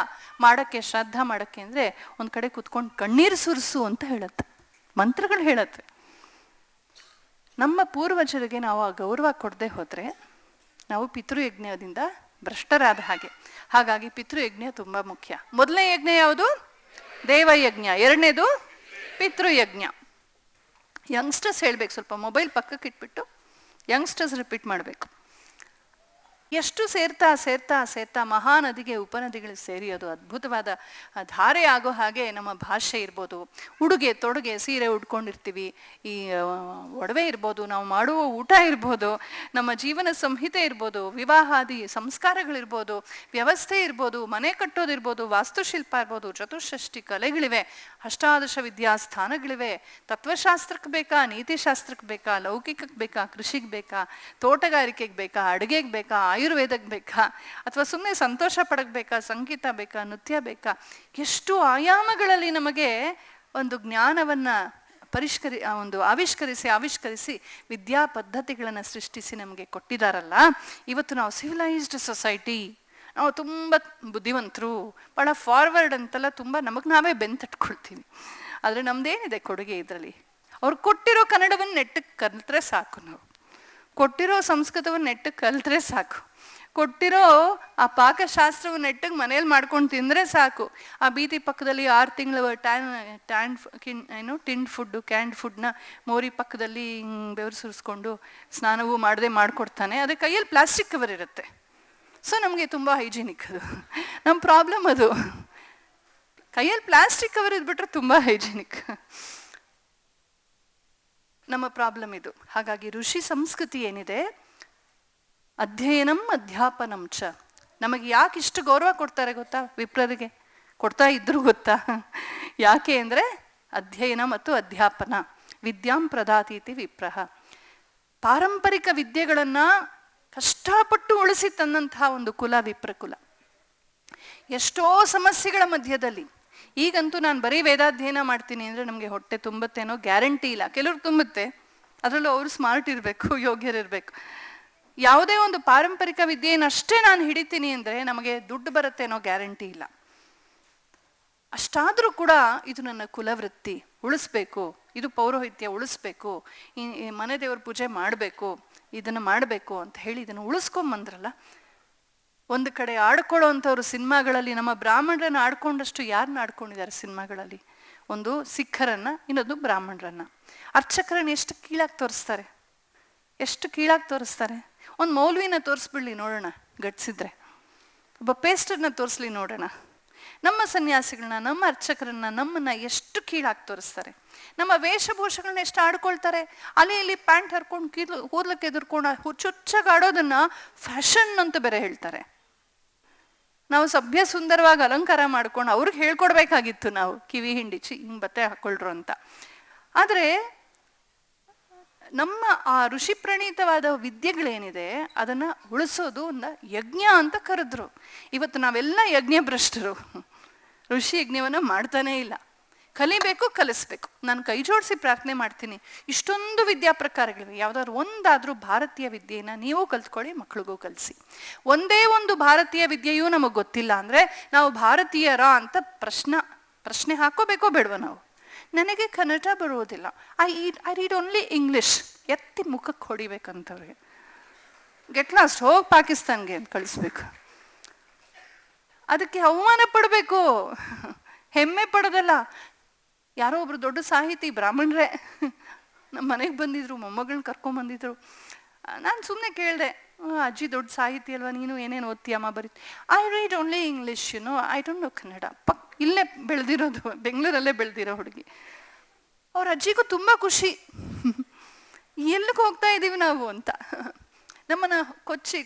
ಮಾಡೋಕ್ಕೆ, ಶ್ರಾದ್ದ ಮಾಡೋಕ್ಕೆ ಅಂದರೆ ಒಂದು ಕಡೆ ಕುತ್ಕೊಂಡು ಕಣ್ಣೀರು ಸುರಿಸು ಅಂತ ಹೇಳುತ್ತೆ, ಮಂತ್ರಗಳು ಹೇಳುತ್ತವೆ. ನಮ್ಮ ಪೂರ್ವಜರಿಗೆ ನಾವು ಆ ಗೌರವ ಕೊಡದೆ ಹೋದರೆ ನಾವು ಪಿತೃಯಜ್ಞದಿಂದ ಭ್ರಷ್ಟರಾದ ಹಾಗೆ. ಹಾಗಾಗಿ ಪಿತೃಯಜ್ಞ ತುಂಬ ಮುಖ್ಯ. ಮೊದಲನೇ ಯಜ್ಞ ಯಾವುದು? ದೇವಯಜ್ಞ. 2ನೇದು ಪಿತೃಯಜ್ಞ. ಯಂಗ್ಸ್ಟರ್ಸ್ ಹೇಳಬೇಕು, ಸ್ವಲ್ಪ ಮೊಬೈಲ್ ಪಕ್ಕಕ್ಕೆ ಇಟ್ಬಿಟ್ಟು ಯಂಗ್ಸ್ಟರ್ಸ್ ರಿಪೀಟ್ ಮಾಡಬೇಕು. ಎಷ್ಟು ಸೇರ್ತಾ ಸೇರ್ತಾ ಸೇರ್ತಾ ಮಹಾನದಿಗೆ ಉಪನದಿಗಳು ಸೇರಿ ಅದು ಅದ್ಭುತವಾದ ಧಾರೆ ಆಗೋ ಹಾಗೆ ನಮ್ಮ ಭಾಷೆ ಇರ್ಬೋದು, ಉಡುಗೆ ತೊಡುಗೆ, ಸೀರೆ ಉಟ್ಕೊಂಡಿರ್ತೀವಿ, ಈ ಒಡವೆ ಇರ್ಬೋದು, ನಾವು ಮಾಡುವ ಊಟ ಇರ್ಬೋದು, ನಮ್ಮ ಜೀವನ ಸಂಹಿತೆ ಇರ್ಬೋದು, ವಿವಾಹಾದಿ ಸಂಸ್ಕಾರಗಳಿರ್ಬೋದು, ವ್ಯವಸ್ಥೆ ಇರ್ಬೋದು, ಮನೆ ಕಟ್ಟೋದಿರ್ಬೋದು, ವಾಸ್ತುಶಿಲ್ಪ ಇರ್ಬೋದು, ಚತುಷ್ಷಷ್ಟಿ ಕಲೆಗಳಿವೆ, ಅಷ್ಟಾದಶ ವಿದ್ಯಾಸ್ಥಾನಗಳಿವೆ. ತತ್ವಶಾಸ್ತ್ರಕ್ಕೆ ಬೇಕಾ, ನೀತಿಶಾಸ್ತ್ರಕ್ಕೆ ಬೇಕಾ, ಲೌಕಿಕಕ್ಕೆ ಬೇಕಾ, ಕೃಷಿಗೆ ಬೇಕಾ, ತೋಟಗಾರಿಕೆಗೆ ಬೇಕಾ, ಅಡುಗೆಗೆ ಬೇಕಾ, ಆಯುರ್ವೇದಕ್ಕೆ ಬೇಕಾ, ಅಥವಾ ಸುಮ್ಮನೆ ಸಂತೋಷ ಪಡಕ್ ಬೇಕಾ, ಸಂಗೀತ ಬೇಕಾ, ನೃತ್ಯ ಬೇಕಾ, ಎಷ್ಟು ಆಯಾಮಗಳಲ್ಲಿ ನಮಗೆ ಒಂದು ಜ್ಞಾನವನ್ನ ಆವಿಷ್ಕರಿಸಿ ವಿದ್ಯಾ ಪದ್ಧತಿಗಳನ್ನು ಸೃಷ್ಟಿಸಿ ನಮಗೆ ಕೊಟ್ಟಿದಾರಲ್ಲ. ಇವತ್ತು ನಾವು ಸಿವಿಲೈಸ್ಡ್ ಸೊಸೈಟಿ, ನಾವು ತುಂಬ ಬುದ್ಧಿವಂತರು, ಭಾಳ ಫಾರ್ವರ್ಡ್ ಅಂತೆಲ್ಲ ತುಂಬ ನಮಗೆ ನಾವೇ ಬೆಂತಟ್ಕೊಳ್ತೀವಿ. ಆದರೆ ನಮ್ದೇನಿದೆ ಕೊಡುಗೆ ಇದರಲ್ಲಿ? ಅವ್ರು ಕೊಟ್ಟಿರೋ ಕನ್ನಡವನ್ನು ನೆಟ್ಟಕ್ಕೆ ಕಲಿತ್ರೆ ಸಾಕು, ನಾವು ಕೊಟ್ಟಿರೋ ಸಂಸ್ಕೃತವನ್ನು ನೆಟ್ಟಕ್ಕೆ ಕಲಿತ್ರೆ ಸಾಕು, ಕೊಟ್ಟಿರೋ ಆ ಪಾಕಶಾಸ್ತ್ರವನ್ನು ನೆಟ್ಟಗೆ ಮನೇಲಿ ಮಾಡ್ಕೊಂಡು ತಿಂದರೆ ಸಾಕು. ಆ ಬೀದಿ ಪಕ್ಕದಲ್ಲಿ 6 ತಿಂಗಳು ಟಿಂಡ್ ಫುಡ್ಡು, ಕ್ಯಾಂಡ್ ಫುಡ್ನ ಮೋರಿ ಪಕ್ಕದಲ್ಲಿ ಬೆವರು ಸುರಿಸ್ಕೊಂಡು ಸ್ನಾನವೂ ಮಾಡದೆ ಮಾಡಿಕೊಡ್ತಾನೆ. ಅದೇ ಕೈಯಲ್ಲಿ ಪ್ಲಾಸ್ಟಿಕ್ ಕವರ್ ಇರುತ್ತೆ. ಸೊ ನಮಗೆ ತುಂಬ ಹೈಜಿನಿಕ್. ಅದು ನಮ್ಮ ಪ್ರಾಬ್ಲಮ್. ಅದು ಕೈಯಲ್ಲಿ ಪ್ಲಾಸ್ಟಿಕ್ ಕವರ್ ಇದ್ಬಿಟ್ರೆ ತುಂಬ ಹೈಜಿನಿಕ್. ನಮ್ಮ ಪ್ರಾಬ್ಲಮ್ ಇದು. ಹಾಗಾಗಿ ಋಷಿ ಸಂಸ್ಕೃತಿ ಏನಿದೆ, ಅಧ್ಯಯನಂ ಅಧ್ಯಾಪನಂ ಚ. ನಮಗೆ ಯಾಕೆ ಇಷ್ಟು ಗೌರವ ಕೊಡ್ತಾರೆ ಗೊತ್ತಾ? ವಿಪ್ರರಿಗೆ ಕೊಡ್ತಾ ಇದ್ರು ಗೊತ್ತಾ? ಯಾಕೆ ಅಂದರೆ ಅಧ್ಯಯನ ಮತ್ತು ಅಧ್ಯಾಪನ. ವಿದ್ಯಾಂ ಪ್ರದಾತೀತಿ ವಿಪ್ರಹ. ಪಾರಂಪರಿಕ ವಿದ್ಯೆಗಳನ್ನು ಕಷ್ಟಪಟ್ಟು ಉಳಿಸಿ ತಂದಂತಹ ಒಂದು ಕುಲ ವಿಪ್ರಕುಲ. ಎಷ್ಟೋ ಸಮಸ್ಯೆಗಳ ಮಧ್ಯದಲ್ಲಿ, ಈಗಂತೂ ನಾನು ಬರೀ ವೇದಾಧ್ಯಯನ ಮಾಡ್ತೀನಿ ಅಂದರೆ ನಮಗೆ ಹೊಟ್ಟೆ ತುಂಬುತ್ತೇನೋ ಗ್ಯಾರಂಟಿ ಇಲ್ಲ. ಕೆಲವ್ರಿಗೆ ತುಂಬುತ್ತೆ, ಅದರಲ್ಲೂ ಅವರು ಸ್ಮಾರ್ಟ್ ಇರಬೇಕು, ಯೋಗ್ಯರಿರಬೇಕು. ಯಾವುದೇ ಒಂದು ಪಾರಂಪರಿಕ ವಿದ್ಯೆಯನ್ನಷ್ಟೇ ನಾನು ಹಿಡಿತೀನಿ ಅಂದರೆ ನಮಗೆ ದುಡ್ಡು ಬರುತ್ತೇನೋ ಗ್ಯಾರಂಟಿ ಇಲ್ಲ. ಅಷ್ಟಾದರೂ ಕೂಡ ಇದು ನನ್ನ ಕುಲವೃತ್ತಿ, ಉಳಿಸ್ಬೇಕು, ಇದು ಪೌರೋಹಿತ್ಯ ಉಳಿಸ್ಬೇಕು, ಈ ಮನೆ ದೇವ್ರ ಪೂಜೆ ಮಾಡಬೇಕು, ಇದನ್ನು ಮಾಡಬೇಕು ಅಂತ ಹೇಳಿ ಇದನ್ನು ಉಳಿಸ್ಕೊಂಬಂದ್ರಲ್ಲ. ಒಂದು ಕಡೆ ಆಡ್ಕೊಳ್ಳೋ ಅಂಥವ್ರು ಸಿನಿಮಾಗಳಲ್ಲಿ ನಮ್ಮ ಬ್ರಾಹ್ಮಣರನ್ನ ಆಡ್ಕೊಂಡಷ್ಟು ಯಾರನ್ನ ಆಡ್ಕೊಂಡಿದ್ದಾರೆ ಸಿನಿಮಾಗಳಲ್ಲಿ? ಒಂದು ಸಿಖ್ಖರನ್ನ, ಇನ್ನೊಂದು ಬ್ರಾಹ್ಮಣರನ್ನ. ಅರ್ಚಕರನ್ನ ಎಷ್ಟು ಕೀಳಾಗಿ ತೋರಿಸ್ತಾರೆ, ಎಷ್ಟು ಕೀಳಾಗಿ ತೋರಿಸ್ತಾರೆ. ಒಂದು ಮೌಲ್ವಿನ ತೋರಿಸ್ಬಿಡ್ಲಿ ನೋಡೋಣ ಗಟ್ಸಿದ್ರೆ, ಒಬ್ಬ ಪೇಸ್ಟರ್ನ ತೋರಿಸ್ಲಿ ನೋಡೋಣ. ನಮ್ಮ ಸನ್ಯಾಸಿಗಳನ್ನ, ನಮ್ಮ ಅರ್ಚಕರನ್ನ, ನಮ್ಮನ್ನ ಎಷ್ಟು ಕೀಳಾಗಿ ತೋರಿಸ್ತಾರೆ. ನಮ್ಮ ವೇಷಭೂಷಗಳನ್ನ ಎಷ್ಟು ಆಡ್ಕೊಳ್ತಾರೆ. ಅಲ್ಲಿ ಇಲ್ಲಿ ಪ್ಯಾಂಟ್ ಹರ್ಕೊಂಡು ಕೂದಲಕ್ಕೆ ಎದುರ್ಕೊಂಡು ಹುಚ್ಚುಚ್ಚಾಗಿ ಆಡೋದನ್ನ ಫ್ಯಾಷನ್ ಅಂತ ಬೇರೆ ಹೇಳ್ತಾರೆ. ನಾವು ಸಭ್ಯ ಸುಂದರವಾಗಿ ಅಲಂಕಾರ ಮಾಡ್ಕೊಂಡು ಅವ್ರಿಗೆ ಹೇಳ್ಕೊಡ್ಬೇಕಾಗಿತ್ತು, ನಾವು ಕಿವಿ ಹಿಂಡಿಚಿ ಹಿಂಗೆ ಬಟ್ಟೆ ಹಾಕೊಳ್ರು ಅಂತ. ಆದರೆ ನಮ್ಮ ಆ ಋಷಿ ಪ್ರಣೀತವಾದ ವಿದ್ಯೆಗಳೇನಿದೆ ಅದನ್ನು ಉಳಿಸೋದು ಒಂದು ಯಜ್ಞ ಅಂತ ಕರೆದ್ರು. ಇವತ್ತು ನಾವೆಲ್ಲ ಯಜ್ಞ ಭ್ರಷ್ಟರು. ಋಷಿ ಯಜ್ಞವನ್ನು ಮಾಡ್ತಾನೇ ಇಲ್ಲ. ಕಲಿಬೇಕು, ಕಲಿಸ್ಬೇಕು. ನಾನು ಕೈ ಜೋಡಿಸಿ ಪ್ರಾರ್ಥನೆ ಮಾಡ್ತೀನಿ, ಇಷ್ಟೊಂದು ವಿದ್ಯಾ ಪ್ರಕಾರಗಳಿವೆ, ಯಾವುದಾದ್ರು ಒಂದಾದರೂ ಭಾರತೀಯ ವಿದ್ಯೆಯನ್ನು ನೀವು ಕಲ್ತ್ಕೊಳ್ಳಿ, ಮಕ್ಳಿಗೂ ಕಲಿಸಿ. ಒಂದೇ ಒಂದು ಭಾರತೀಯ ವಿದ್ಯೆಯೂ ನಮಗೆ ಗೊತ್ತಿಲ್ಲ ಅಂದರೆ ನಾವು ಭಾರತೀಯರ ಅಂತ ಪ್ರಶ್ನೆ ಹಾಕೋಬೇಕೋ ಬೇಡವ ನಾವು? ನನಗೆ ಕನ್ನಡ ಬರುವುದಿಲ್ಲ, ಐ ರೀಡ್ ಓನ್ಲಿ ಇಂಗ್ಲಿಷ್, ಎತ್ತಿ ಮುಖಕ್ಕೆ ಹೊಡಿಬೇಕಂತವ್ರಿಗೆ. ಗೆಟ್ ಲಾಸ್ಟ್, ಹೋಗಿ ಪಾಕಿಸ್ತಾನ್ಗೆ ಅಂತ ಕಳಿಸ್ಬೇಕು. ಅದಕ್ಕೆ ಅವಮಾನ ಪಡಬೇಕು, ಹೆಮ್ಮೆ ಪಡೋದಲ್ಲ. ಯಾರೋ ಒಬ್ರು ದೊಡ್ಡ ಸಾಹಿತಿ ಬ್ರಾಹ್ಮಣರೇ ನಮ್ಮ ಮನೆಗೆ ಬಂದಿದ್ರು, ಮೊಮ್ಮಗಳನ್ನ ಕರ್ಕೊಂಬಂದಿದ್ರು. ನಾನು ಸುಮ್ಮನೆ ಕೇಳಿದೆ, ಅಜ್ಜಿ ದೊಡ್ಡ ಸಾಹಿತಿ ಅಲ್ವಾ, ನೀನು ಏನೇನು ಓದ್ತೀಯಮ್ಮ? ಬರೀ I read only English, I don't know Kannada. ಇಲ್ಲೇ ಬೆಳೆದಿರೋದು, ಬೆಂಗಳೂರಲ್ಲೇ ಬೆಳೆದಿರೋ ಹುಡುಗಿ. ಅವ್ರ ಅಜ್ಜಿಗೂ ತುಂಬ ಖುಷಿ, ಎಲ್ಲಿಗೆ ಹೋಗ್ತಾ ಇದ್ದೀವಿ ನಾವು ಅಂತ. ನಮ್ಮನ್ನ ಕೊಚ್ಚಿ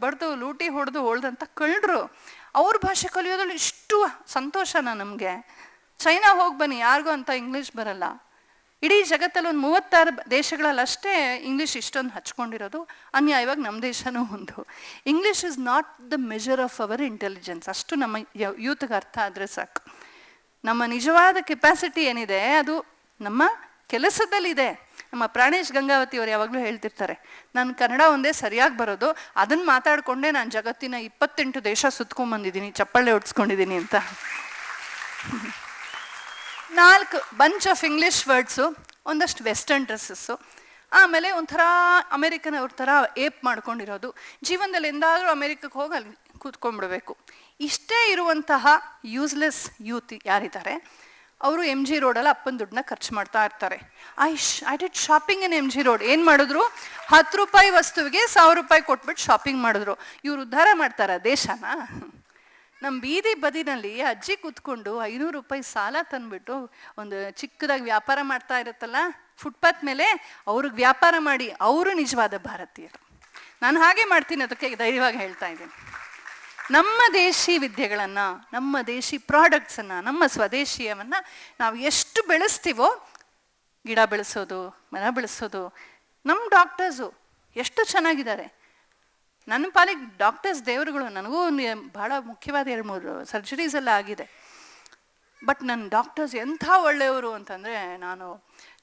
ಬಡ್ದು ಲೂಟಿ ಹೊಡೆದು ಹೊಳ್ದಂತ ಕಳ್ಳರು ಅವ್ರ ಭಾಷೆ ಕಲಿಯೋದ್ರಲ್ಲಿ ಇಷ್ಟು ಸಂತೋಷನಾ ನಮಗೆ? ಚೈನಾ ಹೋಗಿ ಬನ್ನಿ, ಯಾರಿಗೂ ಅಂತ ಇಂಗ್ಲೀಷ್ ಬರಲ್ಲ. ಇಡೀ ಜಗತ್ತಲ್ಲಿ ಒಂದು 36 ದೇಶಗಳಲ್ಲಿ ಅಷ್ಟೇ ಇಂಗ್ಲೀಷ್ ಇಷ್ಟೊಂದು ಹಚ್ಕೊಂಡಿರೋದು. ಅನ್ಯಾಯವಾಗಿ ನಮ್ಮ ದೇಶನೂ ಒಂದು. English is not the measure of our intelligence. ಅಷ್ಟು ನಮ್ಮ ಯೂತ್ಗೆ ಅರ್ಥ ಆದರೆ ಸಾಕು. ನಮ್ಮ ನಿಜವಾದ ಕೆಪಾಸಿಟಿ ಏನಿದೆ ಅದು ನಮ್ಮ ಕೆಲಸದಲ್ಲಿದೆ. ನಮ್ಮ ಪ್ರಾಣೇಶ್ ಗಂಗಾವತಿ ಅವರು ಯಾವಾಗಲೂ ಹೇಳ್ತಿರ್ತಾರೆ, ನಾನು ಕನ್ನಡ ಒಂದೇ ಸರಿಯಾಗಿ ಬರೋದು, ಅದನ್ನು ಮಾತಾಡಿಕೊಂಡೇ ನಾನು ಜಗತ್ತಿನ 28 ದೇಶ ಸುತ್ಕೊಂಡ್ಬಂದಿದ್ದೀನಿ, ಚಪ್ಪಾಳೆ ಹೊಡ್ಸ್ಕೊಂಡಿದ್ದೀನಿ ಅಂತ. 4 ಬಂಚ್ ಆಫ್ ಇಂಗ್ಲೀಷ್ ವರ್ಡ್ಸು, ಒಂದಷ್ಟು ವೆಸ್ಟರ್ನ್ ಡ್ರೆಸ್ಸಸ್ಸು, ಆಮೇಲೆ ಒಂಥರ ಅಮೆರಿಕನ್ ಅವ್ರ ಥರ ಏಪ್ ಮಾಡ್ಕೊಂಡಿರೋದು. ಜೀವನದಲ್ಲಿ ಎಂದಾದರೂ ಅಮೆರಿಕಕ್ಕೆ ಹೋಗಿ ಅಲ್ಲಿ ಕೂತ್ಕೊಂಡ್ಬಿಡ್ಬೇಕು. ಇಷ್ಟೇ ಇರುವಂತಹ ಯೂಸ್ಲೆಸ್ ಯೂತ್ ಯಾರಿದ್ದಾರೆ ಅವರು MG ರೋಡಲ್ಲಿ ಅಪ್ಪನ ದುಡ್ಡನ್ನ ಖರ್ಚು ಮಾಡ್ತಾ ಇರ್ತಾರೆ. I did shopping in MG road. ಏನು ಮಾಡಿದ್ರು, 10 ರೂಪಾಯಿ ವಸ್ತುವಿಗೆ 1000 ರೂಪಾಯಿ ಕೊಟ್ಬಿಟ್ಟು ಶಾಪಿಂಗ್ ಮಾಡಿದ್ರು. ಇವ್ರು ಉದ್ಧಾರ ಮಾಡ್ತಾರ ದೇಶನ? ನಮ್ಮ ಬೀದಿ ಬದಿನಲ್ಲಿ ಅಜ್ಜಿ ಕೂತ್ಕೊಂಡು 500 ರೂಪಾಯಿ ಸಾಲ ತಂದ್ಬಿಟ್ಟು ಒಂದು ಚಿಕ್ಕದಾಗಿ ವ್ಯಾಪಾರ ಮಾಡ್ತಾ ಇರುತ್ತಲ್ಲ ಫುಟ್ಪಾತ್ ಮೇಲೆ, ಅವ್ರಿಗೆ ವ್ಯಾಪಾರ ಮಾಡಿ ಅವರು ನಿಜವಾದ ಭಾರತೀಯರು. ನಾನು ಹಾಗೆ ಮಾಡ್ತೀನಿ, ಅದಕ್ಕೆ ಧೈರ್ಯವಾಗಿ ಹೇಳ್ತಾ ಇದ್ದೀನಿ. ನಮ್ಮ ದೇಶಿ ವಿದ್ಯೆಗಳನ್ನು, ನಮ್ಮ ದೇಶಿ ಪ್ರಾಡಕ್ಟ್ಸನ್ನು, ನಮ್ಮ ಸ್ವದೇಶೀಯವನ್ನು ನಾವು ಎಷ್ಟು ಬೆಳೆಸ್ತೀವೋ, ಗಿಡ ಬೆಳೆಸೋದು, ಮರ ಬೆಳೆಸೋದು. ನಮ್ಮ ಡಾಕ್ಟರ್ಸು ಎಷ್ಟು ಚೆನ್ನಾಗಿದ್ದಾರೆ. ನನ್ನ ಪಾಲಿಗೆ ಡಾಕ್ಟರ್ಸ್ ದೇವರುಗಳು. ನನಗೂ ಬಹಳ ಮುಖ್ಯವಾದ 2-3 ಸರ್ಜರೀಸ್ ಎಲ್ಲ ಆಗಿದೆ. ಬಟ್ ನನ್ನ ಡಾಕ್ಟರ್ಸ್ ಎಂಥ ಒಳ್ಳೆಯವರು ಅಂತಂದರೆ,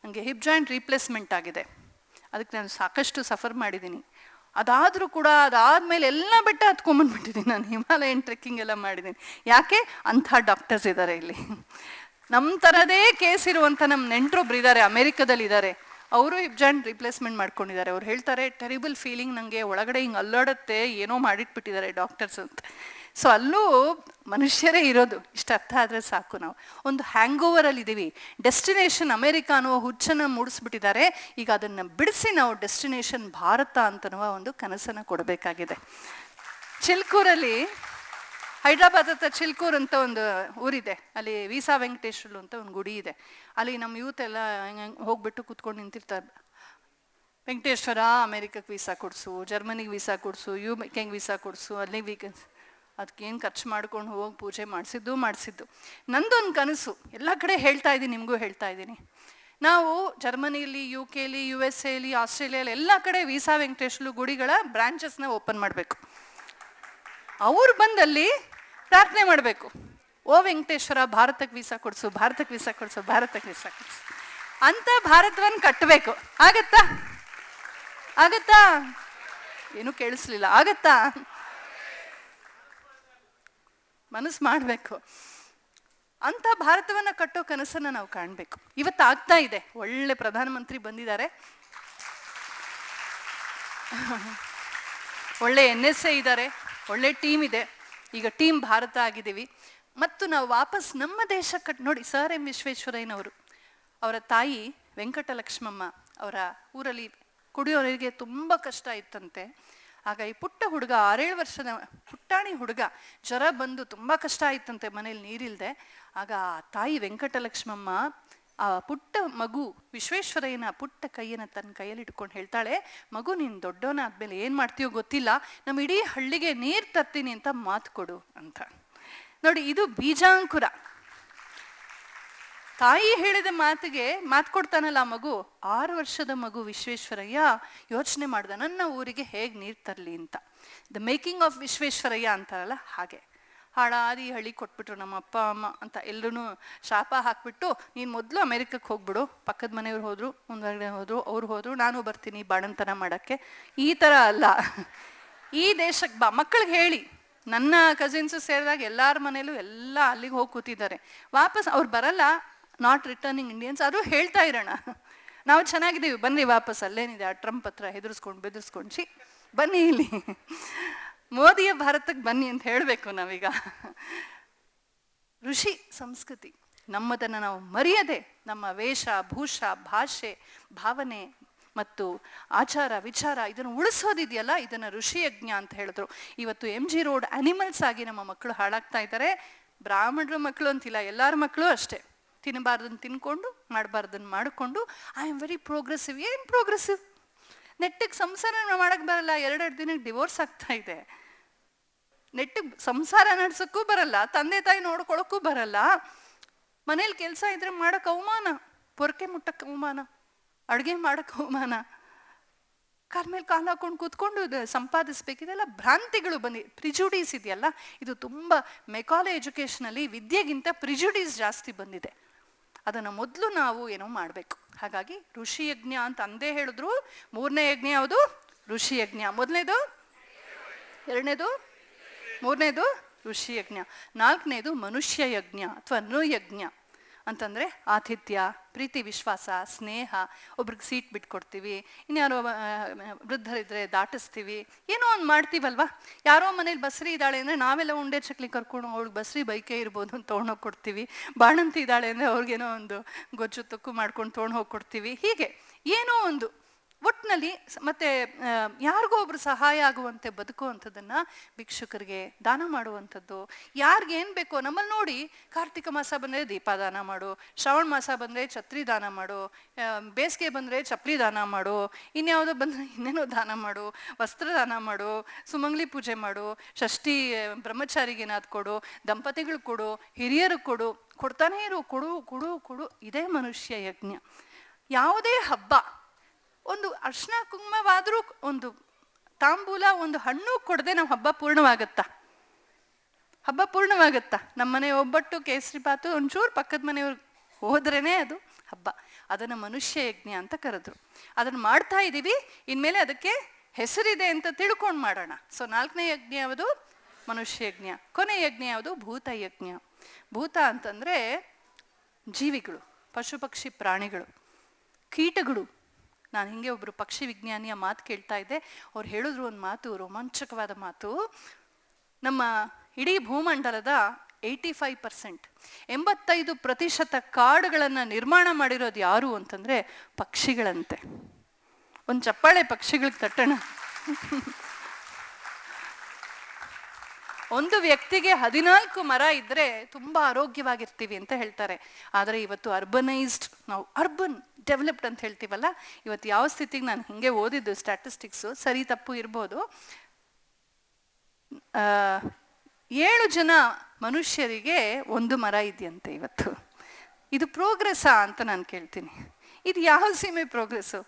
ನನಗೆ ಹಿಪ್ ಜಾಯಿಂಟ್ ರೀಪ್ಲೇಸ್ಮೆಂಟ್ ಆಗಿದೆ. ಅದಕ್ಕೆ ನಾನು ಸಾಕಷ್ಟು ಸಫರ್ ಮಾಡಿದ್ದೀನಿ. ಅದಾದರೂ ಕೂಡ ಅದಾದಮೇಲೆ ಎಲ್ಲ ಬೆಟ್ಟ ಹತ್ಕೊಂಡ್ಬಂದ್ಬಿಟ್ಟಿದ್ದೀನಿ. ನಾನು ಹಿಮಾಲಯನ್ ಟ್ರೆಕ್ಕಿಂಗ್ ಎಲ್ಲ ಮಾಡಿದ್ದೀನಿ. ಯಾಕೆ? ಅಂಥ ಡಾಕ್ಟರ್ಸ್ ಇದ್ದಾರೆ ಇಲ್ಲಿ. ನಮ್ಮ ಥರದೇ ಕೇಸ್ ಇರುವಂಥ ನಮ್ಮ ನೆಂಟರೊಬ್ರು ಇದ್ದಾರೆ, ಅಮೇರಿಕಾದಲ್ಲಿ ಇದ್ದಾರೆ. ಅವರು ಹಿಪ್ ಜಾಯಿಂಟ್ ರಿಪ್ಲೇಸ್ಮೆಂಟ್ ಮಾಡ್ಕೊಂಡಿದ್ದಾರೆ. ಅವ್ರು ಹೇಳ್ತಾರೆ, ಟೆರಿಬಲ್ ಫೀಲಿಂಗ್, ನನಗೆ ಒಳಗಡೆ ಹಿಂಗೆ ಅಲ್ಲಾಡುತ್ತೆ, ಏನೋ ಮಾಡಿಟ್ಬಿಟ್ಟಿದ್ದಾರೆ ಡಾಕ್ಟರ್ಸ್ ಅಂತ. ಸೊ ಅಲ್ಲೂ ಮನುಷ್ಯರೇ ಇರೋದು, ಇಷ್ಟು ಅರ್ಥ ಆದರೆ ಸಾಕು. ನಾವು ಒಂದು ಹ್ಯಾಂಗ್ ಓವರಲ್ಲಿ ಇದ್ದೀವಿ. ಡೆಸ್ಟಿನೇಷನ್ ಅಮೇರಿಕಾ ಅನ್ನೋ ಹುಚ್ಚನ್ನು ಮೂಡಿಸ್ಬಿಟ್ಟಿದ್ದಾರೆ. ಈಗ ಅದನ್ನು ಬಿಡಿಸಿ ನಾವು ಡೆಸ್ಟಿನೇಷನ್ ಭಾರತ ಅಂತನ್ನುವ ಒಂದು ಕನಸನ್ನು ಕೊಡಬೇಕಾಗಿದೆ. ಚಿಲ್ಕೂರಲ್ಲಿ, ಹೈದ್ರಾಬಾದ್ ಹತ್ರ ಚಿಲ್ಕೂರ್ ಅಂತ ಒಂದು ಊರಿದೆ. ಅಲ್ಲಿ ವೀಸಾ ವೆಂಕಟೇಶ್ವರಲು ಅಂತ ಒಂದು ಗುಡಿ ಇದೆ. ಅಲ್ಲಿ ನಮ್ಮ ಯೂತ್ ಎಲ್ಲ ಹೋಗ್ಬಿಟ್ಟು ಕೂತ್ಕೊಂಡು ನಿಂತಿರ್ತಾರೆ. ವೆಂಕಟೇಶ್ವರ, ಅಮೇರಿಕಕ್ಕೆ ವೀಸಾ ಕೊಡಿಸು, ಜರ್ಮನಿಗೆ ವೀಸಾ ಕೊಡಿಸು, UK ವೀಸಾ ಕೊಡಿಸು, ಅಲ್ಲಿ ವೀಕೆಂಡ್ಸ್. ಅದಕ್ಕೇನು ಖರ್ಚು ಮಾಡ್ಕೊಂಡು ಹೋಗಿ ಪೂಜೆ ಮಾಡಿಸಿದ್ದು. ನಂದೊಂದು ಕನಸು, ಎಲ್ಲ ಕಡೆ ಹೇಳ್ತಾ ಇದ್ದೀನಿ, ನಿಮಗೂ ಹೇಳ್ತಾ ಇದ್ದೀನಿ. ನಾವು ಜರ್ಮನಿಲಿ, UK, USA, ಆಸ್ಟ್ರೇಲಿಯಲ್ಲಿ ಎಲ್ಲ ಕಡೆ ವೀಸಾ ವೆಂಕಟೇಶ್ವರಲು ಗುಡಿಗಳ ಬ್ರಾಂಚಸ್ನ ಓಪನ್ ಮಾಡಬೇಕು. ಅವ್ರು ಬಂದಲ್ಲಿ ಪ್ರಾರ್ಥನೆ ಮಾಡಬೇಕು, ಓ ವೆಂಕಟೇಶ್ವರ, ಭಾರತಕ್ಕೆ ವೀಸಾ ಕೊಡಿಸು, ಭಾರತಕ್ಕೆ ವೀಸಾ ಕೊಡಿಸು, ಭಾರತಕ್ಕೆ ವೀಸಾ ಕೊಡಿಸು ಅಂತ ಭಾರತವನ್ನು ಕಟ್ಟಬೇಕು. ಆಗತ್ತಾ? ಏನು ಕೇಳಿಸ್ಲಿಲ್ಲ. ಆಗತ್ತಾ? ಮನಸ್ಸು ಮಾಡಬೇಕು. ಅಂತ ಭಾರತವನ್ನು ಕಟ್ಟೋ ಕನಸನ್ನು ನಾವು ಕಾಣಬೇಕು. ಇವತ್ತು ಆಗ್ತಾ ಇದೆ. ಒಳ್ಳೆ ಪ್ರಧಾನಮಂತ್ರಿ ಬಂದಿದ್ದಾರೆ, ಒಳ್ಳೆ NSA ಇದ್ದಾರೆ, ಒಳ್ಳೆ ಟೀಮ್ ಇದೆ. ಈಗ ಟೀಮ್ ಭಾರತ ಆಗಿದ್ದೀವಿ. ಮತ್ತು ನಾವು ವಾಪಸ್ ನಮ್ಮ ದೇಶ ನೋಡಿ, ಸರ್ ಎಂ ವಿಶ್ವೇಶ್ವರಯ್ಯನವರು, ಅವರ ತಾಯಿ ವೆಂಕಟಲಕ್ಷ್ಮಮ್ಮ, ಅವರ ಊರಲ್ಲಿ ಕುಡಿಯೋರಿಗೆ ತುಂಬ ಕಷ್ಟ ಇತ್ತಂತೆ. ಆಗ ಈ ಪುಟ್ಟ ಹುಡುಗ, 6-7 ವರ್ಷದ ಪುಟ್ಟಾಣಿ ಹುಡುಗ, ಜ್ವರ ಬಂದು ತುಂಬ ಕಷ್ಟ ಆಯ್ತಂತೆ, ಮನೇಲಿ ನೀರಿಲ್ದೆ. ಆಗ ಆ ತಾಯಿ ವೆಂಕಟಲಕ್ಷ್ಮಮ್ಮ ಆ ಪುಟ್ಟ ಮಗು ವಿಶ್ವೇಶ್ವರಯ್ಯನ ಪುಟ್ಟ ಕೈಯನ್ನು ತನ್ನ ಕೈಯಲ್ಲಿ ಇಟ್ಕೊಂಡು ಹೇಳ್ತಾಳೆ, ಮಗು ನೀನು ದೊಡ್ಡವನಾದ್ಮೇಲೆ ಏನು ಮಾಡ್ತೀಯೋ ಗೊತ್ತಿಲ್ಲ, ನಮ್ಮ ಇಡೀ ಹಳ್ಳಿಗೆ ನೀರು ತರ್ತೀನಿ ಅಂತ ಮಾತು ಕೊಡು ಅಂತ. ನೋಡಿ, ಇದು ಬೀಜಾಂಕುರ. ತಾಯಿ ಹೇಳಿದ ಮಾತಿಗೆ ಮಾತು ಕೊಡ್ತಾನಲ್ಲ ಆ ಮಗು. 6 ವರ್ಷದ ಮಗು ವಿಶ್ವೇಶ್ವರಯ್ಯ ಯೋಚನೆ ಮಾಡ್ದ, ನನ್ನ ಊರಿಗೆ ಹೇಗೆ ನೀರು ತರಲಿ ಅಂತ. ದ ಮೇಕಿಂಗ್ ಆಫ್ ವಿಶ್ವೇಶ್ವರಯ್ಯ ಅಂತಾರಲ್ಲ ಹಾಗೆ. ಹಾಳಾದಿ ಹಳ್ಳಿ ಕೊಟ್ಬಿಟ್ರು ನಮ್ಮ ಅಪ್ಪ ಅಮ್ಮ ಅಂತ ಎಲ್ಲರೂ ಶಾಪ ಹಾಕ್ಬಿಟ್ಟು, ನೀನು ಮೊದಲು ಅಮೇರಿಕಕ್ಕೆ ಹೋಗ್ಬಿಡು, ಪಕ್ಕದ ಮನೆಯವ್ರು ಹೋದ್ರು, ಮುಂದ್ಗಡೆ ಹೋದ್ರು, ಅವ್ರು ಹೋದ್ರು, ನಾನು ಬರ್ತೀನಿ ಬಾಣಂತನ ಮಾಡೋಕ್ಕೆ. ಈ ಥರ ಅಲ್ಲ. ಈ ದೇಶಕ್ಕೆ ಬಾ, ಮಕ್ಕಳಿಗೆ ಹೇಳಿ. ನನ್ನ ಕಸಿನ್ಸು ಸೇರಿದಾಗ ಎಲ್ಲರ ಮನೇಲೂ ಎಲ್ಲ ಅಲ್ಲಿಗೆ ಹೋಗಿ ಕೂತಿದ್ದಾರೆ. ವಾಪಸ್ ಅವ್ರು ಬರಲ್ಲ, ನಾಟ್ ರಿಟರ್ನಿಂಗ್ ಇಂಡಿಯನ್ಸ್, ಅದು ಹೇಳ್ತಾ ಇರೋಣ. ನಾವು ಚೆನ್ನಾಗಿದ್ದೀವಿ, ಬನ್ನಿ ವಾಪಸ್. ಅಲ್ಲೇನಿದೆ ಆ ಟ್ರಂಪ್ ಹತ್ರ ಬೆದರ್ಸ್ಕೊಂಡು ಬನ್ನಿ ಇಲ್ಲಿ, ಮೋದಿಯ ಭಾರತಕ್ಕೆ ಬನ್ನಿ ಅಂತ ಹೇಳಬೇಕು ನಾವೀಗ. ಋಷಿ ಸಂಸ್ಕೃತಿ ನಮ್ಮದನ್ನು ನಾವು ಮರೆಯದೆ, ನಮ್ಮ ವೇಷ ಭೂಷ, ಭಾಷೆ, ಭಾವನೆ ಮತ್ತು ಆಚಾರ ವಿಚಾರ ಇದನ್ನು ಉಳಿಸೋದಿದೆಯಲ್ಲ, ಇದನ್ನು ಋಷಿಯಜ್ಞ ಅಂತ ಹೇಳಿದ್ರು. ಇವತ್ತು MG ರೋಡ್ ಅನಿಮಲ್ಸ್ ಆಗಿ ನಮ್ಮ ಮಕ್ಕಳು ಹಾಳಾಗ್ತಾ ಇದ್ದಾರೆ. ಬ್ರಾಹ್ಮಣರ ಮಕ್ಕಳು ಅಂತಿಲ್ಲ, ಎಲ್ಲರ ಮಕ್ಕಳು ಅಷ್ಟೇ. ತಿನ್ನಬಾರ್ದನ್ನು ತಿನ್ಕೊಂಡು, ಮಾಡಬಾರ್ದನ್ನು ಮಾಡಿಕೊಂಡು, ಐ ಆಮ್ ವೆರಿ ಪ್ರೋಗ್ರೆಸಿವ್. ಏನು ಪ್ರೋಗ್ರೆಸಿವ್? ನೆಟ್ಟಿಗೆ ಸಂಸಾರ ಮಾಡೋಕ್ಕೆ ಬರಲ್ಲ, 2 ದಿನಕ್ಕೆ ಡಿವೋರ್ಸ್ ಆಗ್ತಾ ಇದೆ. ನೆಟ್ಟಿಗೆ ಸಂಸಾರ ನಡೆಸೋಕ್ಕೂ ಬರಲ್ಲ, ತಂದೆ ತಾಯಿ ನೋಡ್ಕೊಳಕ್ಕೂ ಬರಲ್ಲ. ಮನೇಲಿ ಕೆಲಸ ಇದ್ರೆ ಮಾಡೋಕ್ಕೆ ಅವಮಾನ, ಪೊರಕೆ ಮುಟ್ಟಕ್ಕೆ ಅವಮಾನ, ಅಡುಗೆ ಮಾಡೋಕ್ಕೆ ಅವಮಾನ, ಕಾಲ ಮೇಲೆ ಕಾಲು ಹಾಕೊಂಡು ಕೂತ್ಕೊಂಡು ಸಂಪಾದಿಸ್ಬೇಕಿದೆಲ್ಲ ಭ್ರಾಂತಿಗಳು ಪ್ರಿಜುಡೀಸ್ ಇದೆಯಲ್ಲ, ಇದು ತುಂಬ ಮೆಕಾಲೆ ಎಜುಕೇಷನಲ್ಲಿ ವಿದ್ಯೆಗಿಂತ ಪ್ರಿಜುಡೀಸ್ ಜಾಸ್ತಿ ಬಂದಿದೆ. ಅದನ್ನು ಮೊದಲು ನಾವು ಏನೋ ಮಾಡಬೇಕು. ಹಾಗಾಗಿ ಋಷಿ ಯಜ್ಞ ಅಂತ ಅಂದೇ ಹೇಳಿದ್ರು. 3ನೇ ಯಜ್ಞ ಯಾವುದು? ಋಷಿ ಯಜ್ಞ. ಮೊದಲನೇದು, 2ನೇದು, 3ನೇದು ಋಷಿ ಯಜ್ಞ. 4ನೇದು ಮನುಷ್ಯ ಯಜ್ಞ ಅಥವಾ ನೃಯಜ್ಞ. ಅಂತಂದರೆ ಆತಿಥ್ಯ, ಪ್ರೀತಿ, ವಿಶ್ವಾಸ, ಸ್ನೇಹ, ಒಬ್ರಿಗೆ ಸೀಟ್ ಬಿಟ್ಕೊಡ್ತೀವಿ, ಇನ್ಯಾರೋ ವೃದ್ಧರಿದ್ರೆ ದಾಟಿಸ್ತೀವಿ, ಏನೋ ಒಂದು ಮಾಡ್ತೀವಲ್ವ. ಯಾರೋ ಮನೇಲಿ ಬಸ್ರಿ ಇದ್ದಾಳೆ ಅಂದರೆ ನಾವೆಲ್ಲ ಉಂಡೆ ಚಕ್ಲಿ ಕರ್ಕೊಂಡು ಅವ್ಳಿಗೆ ಬಸ್ರಿ ಬೈಕೇ ಇರ್ಬೋದು ಅಂತ ತೊಗೊಂಡೋಗಿ ಕೊಡ್ತೀವಿ. ಬಾಣಂತಿ ಇದ್ದಾಳೆ ಅಂದರೆ ಅವ್ರಿಗೇನೋ ಒಂದು ಗೊಜ್ಜು ತೊಕ್ಕು ಮಾಡ್ಕೊಂಡು ತೊಗೊಂಡು ಹೋಗಿ ಕೊಡ್ತೀವಿ. ಹೀಗೆ ಏನೋ ಒಂದು ಒಟ್ಟಿನಲ್ಲಿ ಮತ್ತೆ ಯಾರಿಗೋ ಒಬ್ರು ಸಹಾಯ ಆಗುವಂತೆ ಬದುಕುವಂಥದ್ದನ್ನು ಭಿಕ್ಷುಕರಿಗೆ ದಾನ ಮಾಡುವಂಥದ್ದು. ಯಾರಿಗೇನು ಬೇಕೋ ನಮ್ಮಲ್ಲಿ ನೋಡಿ, ಕಾರ್ತಿಕ ಮಾಸ ಬಂದರೆ ದೀಪ ದಾನ ಮಾಡು, ಶ್ರಾವಣ ಮಾಸ ಬಂದರೆ ಛತ್ರಿ ದಾನ ಮಾಡು, ಬೇಸಿಗೆ ಬಂದರೆ ಚಪ್ಪಲಿ ದಾನ ಮಾಡು, ಇನ್ಯಾವುದೋ ಬಂದರೆ ಇನ್ನೇನೋ ದಾನ ಮಾಡು, ವಸ್ತ್ರ ದಾನ ಮಾಡು, ಸುಮಂಗ್ಲಿ ಪೂಜೆ ಮಾಡು, ಷಷ್ಠಿ ಬ್ರಹ್ಮಚಾರಿಗೇನಾದ್ರು ಕೊಡು, ದಂಪತಿಗಳು ಕೊಡು, ಹಿರಿಯರು ಕೊಡು, ಕೊಡ್ತಾನೇ ಇರು, ಕೊಡು ಕೊಡು ಕೊಡು. ಇದೇ ಮನುಷ್ಯ ಯಜ್ಞ. ಯಾವುದೇ ಹಬ್ಬ, ಒಂದು ಅರ್ಶಿನ ಕುಂಕುಮವಾದರೂ, ಒಂದು ತಾಂಬೂಲ, ಒಂದು ಹಣ್ಣು ಕೊಡದೆ ನಾವು ಹಬ್ಬ ಪೂರ್ಣವಾಗತ್ತಾ? ಹಬ್ಬ ಪೂರ್ಣವಾಗತ್ತಾ? ನಮ್ಮನೆ ಒಬ್ಬಟ್ಟು, ಕೇಸರಿ ಬಾತು ಒಂಚೂರು ಪಕ್ಕದ ಮನೆಯವ್ರಿಗೆ ಹೋದ್ರೇ ಅದು ಹಬ್ಬ. ಅದನ್ನು ಮನುಷ್ಯ ಯಜ್ಞ ಅಂತ ಕರೆದ್ರು. ಅದನ್ನು ಮಾಡ್ತಾ ಇದ್ದೀವಿ. ಇನ್ಮೇಲೆ ಅದಕ್ಕೆ ಹೆಸರಿದೆ ಅಂತ ತಿಳ್ಕೊಂಡು ಮಾಡೋಣ. ಸೊ 4ನೇ ಯಜ್ಞ ಯಾವುದು? ಮನುಷ್ಯ ಯಜ್ಞ. ಕೊನೆ ಯಜ್ಞ ಯಾವುದು? ಭೂತ ಯಜ್ಞ. ಭೂತ ಅಂತಂದರೆ ಜೀವಿಗಳು, ಪಶು ಪಕ್ಷಿ ಪ್ರಾಣಿಗಳು, ಕೀಟಗಳು. ನಾನು ಹಿಂಗೆ ಒಬ್ಬರು ಪಕ್ಷಿ ವಿಜ್ಞಾನಿಯ ಮಾತು ಕೇಳ್ತಾ ಇದ್ದೆ. ಅವ್ರು ಹೇಳಿದ್ರು ಒಂದು ಮಾತು, ರೋಮಾಂಚಕವಾದ ಮಾತು. ನಮ್ಮ ಇಡೀ ಭೂಮಂಡಲದ 85%, 85% ಕಾಡುಗಳನ್ನು ನಿರ್ಮಾಣ ಮಾಡಿರೋದು ಯಾರು ಅಂತಂದರೆ ಪಕ್ಷಿಗಳಂತೆ. ಒಂದು ಚಪ್ಪಾಳೆ ಪಕ್ಷಿಗಳಿಗೆ ತಟ್ಟಣ. ಒಂದು ವ್ಯಕ್ತಿಗೆ 14 ಮರ ಇದ್ದರೆ ತುಂಬ ಆರೋಗ್ಯವಾಗಿರ್ತೀವಿ ಅಂತ ಹೇಳ್ತಾರೆ. ಆದರೆ ಇವತ್ತು ಅರ್ಬನೈಸ್ಡ್, ನಾವು ಅರ್ಬನ್ ಡೆವಲಪ್ಡ್ ಅಂತ ಹೇಳ್ತೀವಲ್ಲ, ಇವತ್ತು ಯಾವ ಸ್ಥಿತಿಗೆ, ನಾನು ಹಿಂಗೆ ಓದಿದ್ದು ಸ್ಟ್ಯಾಟಿಸ್ಟಿಕ್ಸು, ಸರಿ ತಪ್ಪು ಇರ್ಬೋದು, 7 ಜನ ಮನುಷ್ಯರಿಗೆ 1 ಮರ ಇದೆಯಂತೆ ಇವತ್ತು. ಇದು ಪ್ರೋಗ್ರೆಸ್ಸಾ ಅಂತ ನಾನು ಕೇಳ್ತೀನಿ. ಇದು ಯಾವ ಸೀಮೆ ಪ್ರೋಗ್ರೆಸ್ಸು?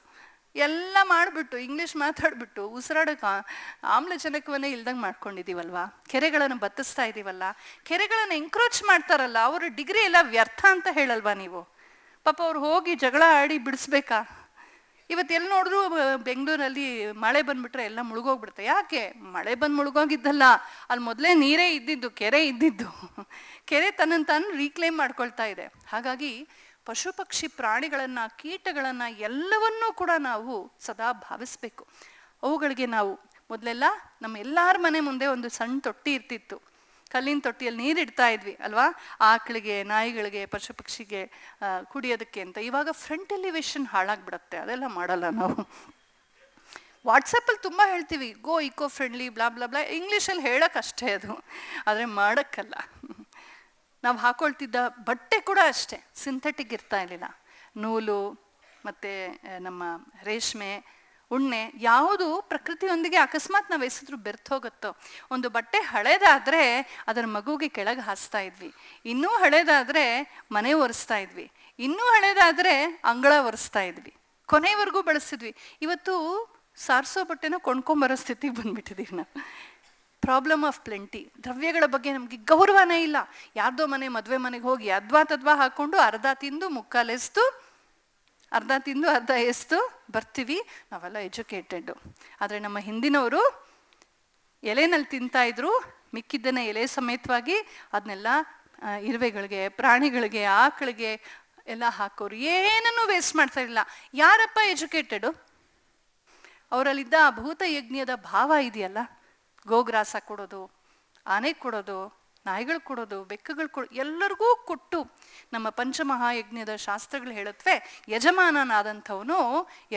ಎಲ್ಲ ಮಾಡಿಬಿಟ್ಟು, ಇಂಗ್ಲೀಷ್ ಮಾತಾಡ್ಬಿಟ್ಟು, ಉಸಿರಾಡೋಕೆ ಆಮ್ಲಜನಕವನ್ನೇ ಇಲ್ದಂಗೆ ಮಾಡ್ಕೊಂಡಿದ್ದೀವಲ್ವ. ಕೆರೆಗಳನ್ನು ಬತ್ತಿಸ್ತಾ ಇದ್ದೀವಲ್ಲ. ಕೆರೆಗಳನ್ನು ಎಂಕ್ರೋಚ್ ಮಾಡ್ತಾರಲ್ಲ, ಅವರು ಡಿಗ್ರಿ ಎಲ್ಲ ವ್ಯರ್ಥ ಅಂತ ಹೇಳಲ್ವಾ ನೀವು? ಪಾಪ ಅವ್ರು ಹೋಗಿ ಜಗಳ ಆಡಿ ಬಿಡಿಸ್ಬೇಕಾ? ಇವತ್ತು ಎಲ್ಲಿ ನೋಡಿದ್ರು ಬೆಂಗಳೂರಲ್ಲಿ ಮಳೆ ಬಂದ್ಬಿಟ್ರೆ ಎಲ್ಲ ಮುಳುಗೋಗ್ಬಿಡುತ್ತೆ. ಯಾಕೆ? ಮಳೆ ಬಂದು ಮುಳುಗೋಗಿದ್ದಲ್ಲ, ಅಲ್ಲಿ ಮೊದಲೇ ನೀರೇ ಇದ್ದಿದ್ದು, ಕೆರೆ ಇದ್ದಿದ್ದು. ಕೆರೆ ತನ್ನನ್ನು ತಾನು ರೀಕ್ಲೈಮ್ ಮಾಡ್ಕೊಳ್ತಾ ಇದೆ. ಹಾಗಾಗಿ ಪಶು ಪಕ್ಷಿ ಪ್ರಾಣಿಗಳನ್ನು, ಕೀಟಗಳನ್ನು ಎಲ್ಲವನ್ನೂ ಕೂಡ ನಾವು ಸದಾ ಭಾವಿಸ್ಬೇಕು. ಅವುಗಳಿಗೆ ನಾವು ಮೊದಲೆಲ್ಲ ನಮ್ಮ ಎಲ್ಲರ ಮನೆ ಮುಂದೆ ಒಂದು ಸಣ್ಣ ತೊಟ್ಟಿ ಇರ್ತಿತ್ತು. ಕಲ್ಲಿನ ತೊಟ್ಟಿಯಲ್ಲಿ ನೀರು ಇಡ್ತಾ ಇದ್ವಿ ಅಲ್ವಾ, ಆಕಳಿಗೆ, ನಾಯಿಗಳಿಗೆ, ಪಶು ಪಕ್ಷಿಗೆ ಕುಡಿಯೋದಕ್ಕೆ ಅಂತ. ಇವಾಗ ಫ್ರಂಟ್ ಎಲಿವೇಶನ್ ಹಾಳಾಗ್ಬಿಡತ್ತೆ, ಅದೆಲ್ಲ ಮಾಡಲ್ಲ ನಾವು. ವಾಟ್ಸಪ್ಪಲ್ಲಿ ತುಂಬ ಹೇಳ್ತೀವಿ, go eco friendly blah blah blah, ಇಂಗ್ಲೀಷಲ್ಲಿ ಹೇಳೋಕ್ಕಷ್ಟೇ ಅದು, ಆದರೆ ಮಾಡೋಕ್ಕಲ್ಲ. ನಾವು ಹಾಕೊಳ್ತಿದ್ದ ಬಟ್ಟೆ ಕೂಡ ಅಷ್ಟೇ ಸಿಂಥೆಟಿಕ್ ಇರ್ತಾ ಇರಲಿಲ್ಲ. ನೂಲು ಮತ್ತು ನಮ್ಮ ರೇಷ್ಮೆ, ಉಣ್ಣೆ, ಯಾವುದು ಪ್ರಕೃತಿಯೊಂದಿಗೆ ಅಕಸ್ಮಾತ್ ನಾವು ಎಸೆದ್ರು ಬೆರ್ತು ಹೋಗುತ್ತೋ. ಒಂದು ಬಟ್ಟೆ ಹಳೇದಾದರೆ ಅದರ ಮಗುಗೆ ಕೆಳಗೆ ಹಾಸ್ತಾ ಇದ್ವಿ, ಇನ್ನೂ ಹಳೇದಾದರೆ ಮನೆ ಒರೆಸ್ತಾ ಇದ್ವಿ, ಇನ್ನೂ ಹಳೇದಾದರೆ ಅಂಗಳ ಒರೆಸ್ತಾ ಇದ್ವಿ, ಕೊನೆವರೆಗೂ ಬಳಸ್ತಿದ್ವಿ. ಇವತ್ತು ಸಾರಿಸೋ ಬಟ್ಟೆನ ಕೊಂಡ್ಕೊಂಬರೋ ಸ್ಥಿತಿಗೆ ಬಂದ್ಬಿಟ್ಟಿದ್ದೀವಿ ನಾವು. Problem of plenty. ದ್ರವ್ಯಗಳ ಬಗ್ಗೆ ನಮಗೆ ಗೌರವನೇ ಇಲ್ಲ. ಯಾರ್ದೋ ಮನೆ ಮದುವೆ ಮನೆಗೆ ಹೋಗಿ ಅದ್ವಾ ತದ್ವಾ ಹಾಕ್ಕೊಂಡು ಅರ್ಧ ತಿಂದು ಮುಕ್ಕಾಲೆಸ್ತು, ಅರ್ಧ ತಿಂದು ಅರ್ಧ ಎಸ್ತು ಬರ್ತೀವಿ. ನಾವೆಲ್ಲ ಎಜುಕೇಟೆಡ್ಡು. ಆದರೆ ನಮ್ಮ ಹಿಂದಿನವರು ಎಲೆನಲ್ಲಿ ತಿಂತಾಯಿದ್ರು, ಮಿಕ್ಕಿದ್ದನ್ನು ಎಲೆ ಸಮೇತವಾಗಿ ಅದನ್ನೆಲ್ಲ ಇರುವೆಗಳಿಗೆ, ಪ್ರಾಣಿಗಳಿಗೆ, ಆಕಳಿಗೆ ಎಲ್ಲ ಹಾಕೋರು. ಏನನ್ನೂ ವೇಸ್ಟ್ ಮಾಡ್ತಾ ಇರಲಿಲ್ಲ. ಯಾರಪ್ಪ ಎಜುಕೇಟೆಡು? ಅವರಲ್ಲಿದ್ದ ಭೂತ ಯಜ್ಞದ ಭಾವ ಇದೆಯಲ್ಲ, ಗೋಗ್ರಾಸ ಕೊಡೋದು, ಆನೆ ಕೊಡೋದು, ನಾಯಿಗಳು ಕೊಡೋದು, ಬೆಕ್ಕುಗಳು ಕೊಡೋದು, ಎಲ್ಲರಿಗೂ ಕೊಟ್ಟು. ನಮ್ಮ ಪಂಚಮಹಾಯಜ್ಞದ ಶಾಸ್ತ್ರಗಳು ಹೇಳುತ್ತವೆ, ಯಜಮಾನನಾದಂಥವನು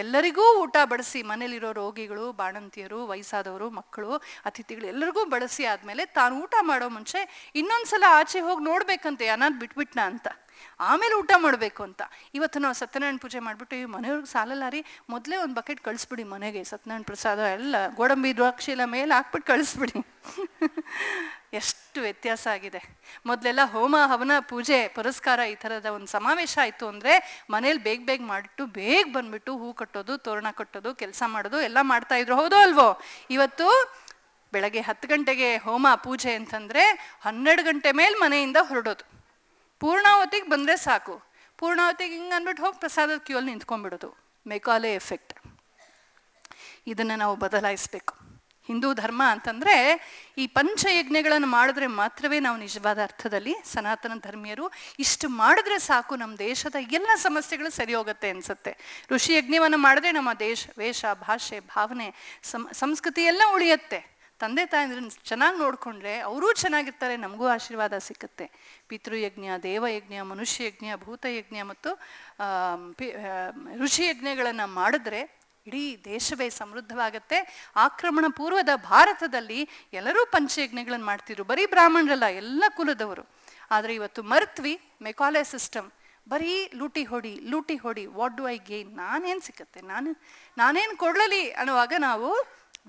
ಎಲ್ಲರಿಗೂ ಊಟ ಬಡಿಸಿ, ಮನೇಲಿರೋ ರೋಗಿಗಳು, ಬಾಣಂತಿಯರು, ವಯಸ್ಸಾದವರು, ಮಕ್ಕಳು, ಅತಿಥಿಗಳು ಎಲ್ಲರಿಗೂ ಬಡಿಸಿ ಆದಮೇಲೆ ತಾನು ಊಟ ಮಾಡೋ ಮುಂಚೆ ಇನ್ನೊಂದ್ಸಲ ಆಚೆ ಹೋಗಿ ನೋಡ್ಬೇಕಂತೆ, ಅನಾಥ್ ಬಿಟ್ಬಿಟ್ನಾ ಅಂತ, ಆಮೇಲೆ ಊಟ ಮಾಡಬೇಕು ಅಂತ. ಇವತ್ತು ನಾವು ಸತ್ಯನಾರಾಯಣ ಪೂಜೆ ಮಾಡಿಬಿಟ್ಟು ಈ ಮನೆಯವ್ರಿಗೆ ಸಾಲಲ್ಲ ರೀ, ಮೊದಲೇ ಒಂದು ಬಕೆಟ್ ಕಳಿಸ್ಬಿಡಿ ಮನೆಗೆ, ಸತ್ಯನಾರಾಯಣ ಪ್ರಸಾದ ಎಲ್ಲ ಗೋಡಂಬಿ ದ್ರಾಕ್ಷಿ ಎಲ್ಲ ಮೇಲೆ ಹಾಕ್ಬಿಟ್ಟು ಕಳಿಸ್ಬಿಡಿ. ಎಷ್ಟು ವ್ಯತ್ಯಾಸ ಆಗಿದೆ. ಮೊದಲೆಲ್ಲ ಹೋಮ ಹವನ ಪೂಜೆ ಪುರಸ್ಕಾರ ಈ ಥರದ ಒಂದು ಸಮಾವೇಶ ಆಯಿತು ಅಂದರೆ ಮನೇಲಿ ಬೇಗ ಬೇಗ ಮಾಡಿಟ್ಟು ಬೇಗ ಬಂದುಬಿಟ್ಟು ಹೂ ಕಟ್ಟೋದು, ತೋರಣ ಕಟ್ಟೋದು, ಕೆಲಸ ಮಾಡೋದು ಎಲ್ಲ ಮಾಡ್ತಾಯಿದ್ರು. ಹೌದೋ ಅಲ್ವೋ? ಇವತ್ತು ಬೆಳಗ್ಗೆ 10 ಗಂಟೆಗೆ ಹೋಮ ಪೂಜೆ ಅಂತಂದರೆ 12 ಗಂಟೆ ಮೇಲೆ ಮನೆಯಿಂದ ಹೊರಡೋದು. ಪೂರ್ಣಾವತಿಗೆ ಬಂದರೆ ಸಾಕು, ಪೂರ್ಣಾವತಿಗೆ ಹಿಂಗೆ ಅಂದ್ಬಿಟ್ಟು ಹೋಗಿ ಪ್ರಸಾದದ ಕ್ಯೂಯಲ್ಲಿ ನಿಂತ್ಕೊಂಡ್ಬಿಡೋದು. Macaulay effect. ಇದನ್ನು ನಾವು ಬದಲಾಯಿಸಬೇಕು. ಹಿಂದೂ ಧರ್ಮ ಅಂತಂದ್ರೆ ಈ ಪಂಚಯಜ್ಞಗಳನ್ನು ಮಾಡಿದ್ರೆ ಮಾತ್ರವೇ ನಾವು ನಿಜವಾದ ಅರ್ಥದಲ್ಲಿ ಸನಾತನ ಧರ್ಮೀಯರು. ಇಷ್ಟು ಮಾಡಿದ್ರೆ ಸಾಕು, ನಮ್ಮ ದೇಶದ ಎಲ್ಲ ಸಮಸ್ಯೆಗಳು ಸರಿ ಹೋಗುತ್ತೆ ಅನ್ಸುತ್ತೆ. ಋಷಿ ಯಜ್ಞವನ್ನು ಮಾಡಿದ್ರೆ ನಮ್ಮ ದೇಶ, ವೇಷ, ಭಾಷೆ, ಭಾವನೆ, ಸಂಸ್ಕೃತಿ ಎಲ್ಲ ಉಳಿಯುತ್ತೆ. ತಂದೆ ತಾಯಂದ್ರನ್ನ ಚೆನ್ನಾಗಿ ನೋಡಿಕೊಂಡ್ರೆ ಅವರೂ ಚೆನ್ನಾಗಿರ್ತಾರೆ, ನಮಗೂ ಆಶೀರ್ವಾದ ಸಿಕ್ಕುತ್ತೆ. ಪಿತೃಯಜ್ಞ, ದೇವಯಜ್ಞ, ಮನುಷ್ಯಯಜ್ಞ, ಭೂತಯಜ್ಞ ಮತ್ತು ಋಷಿಯಜ್ಞಗಳನ್ನು ಮಾಡಿದ್ರೆ ಇಡೀ ದೇಶವೇ ಸಮೃದ್ಧವಾಗುತ್ತೆ. ಆಕ್ರಮಣ ಪೂರ್ವದ ಭಾರತದಲ್ಲಿ ಎಲ್ಲರೂ ಪಂಚಯಜ್ಞಗಳನ್ನು ಮಾಡ್ತಿದ್ರು, ಬರೀ ಬ್ರಾಹ್ಮಣರಲ್ಲ, ಎಲ್ಲ ಕುಲದವರು. ಆದರೆ ಇವತ್ತು ಮರ್ತ್ವಿ, ಮೆಕಾಲೆ ಸಿಸ್ಟಮ್, ಬರೀ ಲೂಟಿ ಹೊಡಿ, ವಾಟ್ ಡು ಐ ಗೇನ್, ನಾನೇನು ಸಿಕ್ಕತ್ತೆ, ನಾನೇನು ಕೊಡ್ಲಲಿ ಅನ್ನುವಾಗ ನಾವು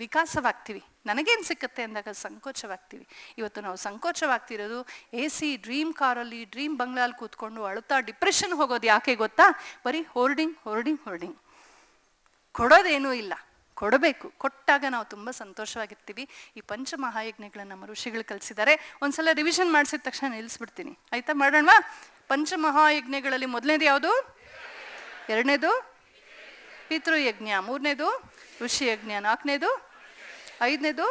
ವಿಕಾಸವಾಗ್ತೀವಿ. ನನಗೇನು ಸಿಕ್ಕತ್ತೆ ಅಂದಾಗ ಸಂಕೋಚವಾಗ್ತೀವಿ. ಇವತ್ತು ನಾವು ಸಂಕೋಚವಾಗ್ತಿರೋದು AC ಡ್ರೀಮ್ ಕಾರಲ್ಲಿ, ಡ್ರೀಮ್ ಬಂಗ್ಲಾಲ್ ಕೂತ್ಕೊಂಡು ಅಳುತ್ತಾ ಡಿಪ್ರೆಷನ್ ಹೋಗೋದು ಯಾಕೆ ಗೊತ್ತಾ? ಬರೀ ಹೋರ್ಡಿಂಗ್. ಕೊಡೋದೇನೂ ಇಲ್ಲ, ಕೊಡಬೇಕು. ಕೊಟ್ಟಾಗ ನಾವು ತುಂಬ ಸಂತೋಷವಾಗಿರ್ತೀವಿ. ಈ ಪಂಚಮಹಾಯಜ್ಞಗಳನ್ನ ನಮ್ಮ ಋಷಿಗಳು ಕಲಿಸಿದ್ದಾರೆ. ಒಂದ್ಸಲ ರಿವಿಷನ್ ಮಾಡಿಸಿದ ತಕ್ಷಣ ನಿಲ್ಲಿಸ್ಬಿಡ್ತೀನಿ, ಆಯ್ತಾ? ಮಾಡೋಣವಾ? ಪಂಚಮಹಾಯಜ್ಞಗಳಲ್ಲಿ ಮೊದಲನೇದು ಯಾವುದು? ಎರಡನೇದು ಪಿತೃಯಜ್ಞ, ಮೂರನೇದು ಋಷಿಯಜ್ಞ, ನಾಲ್ಕನೇದು, ಐದನೇದು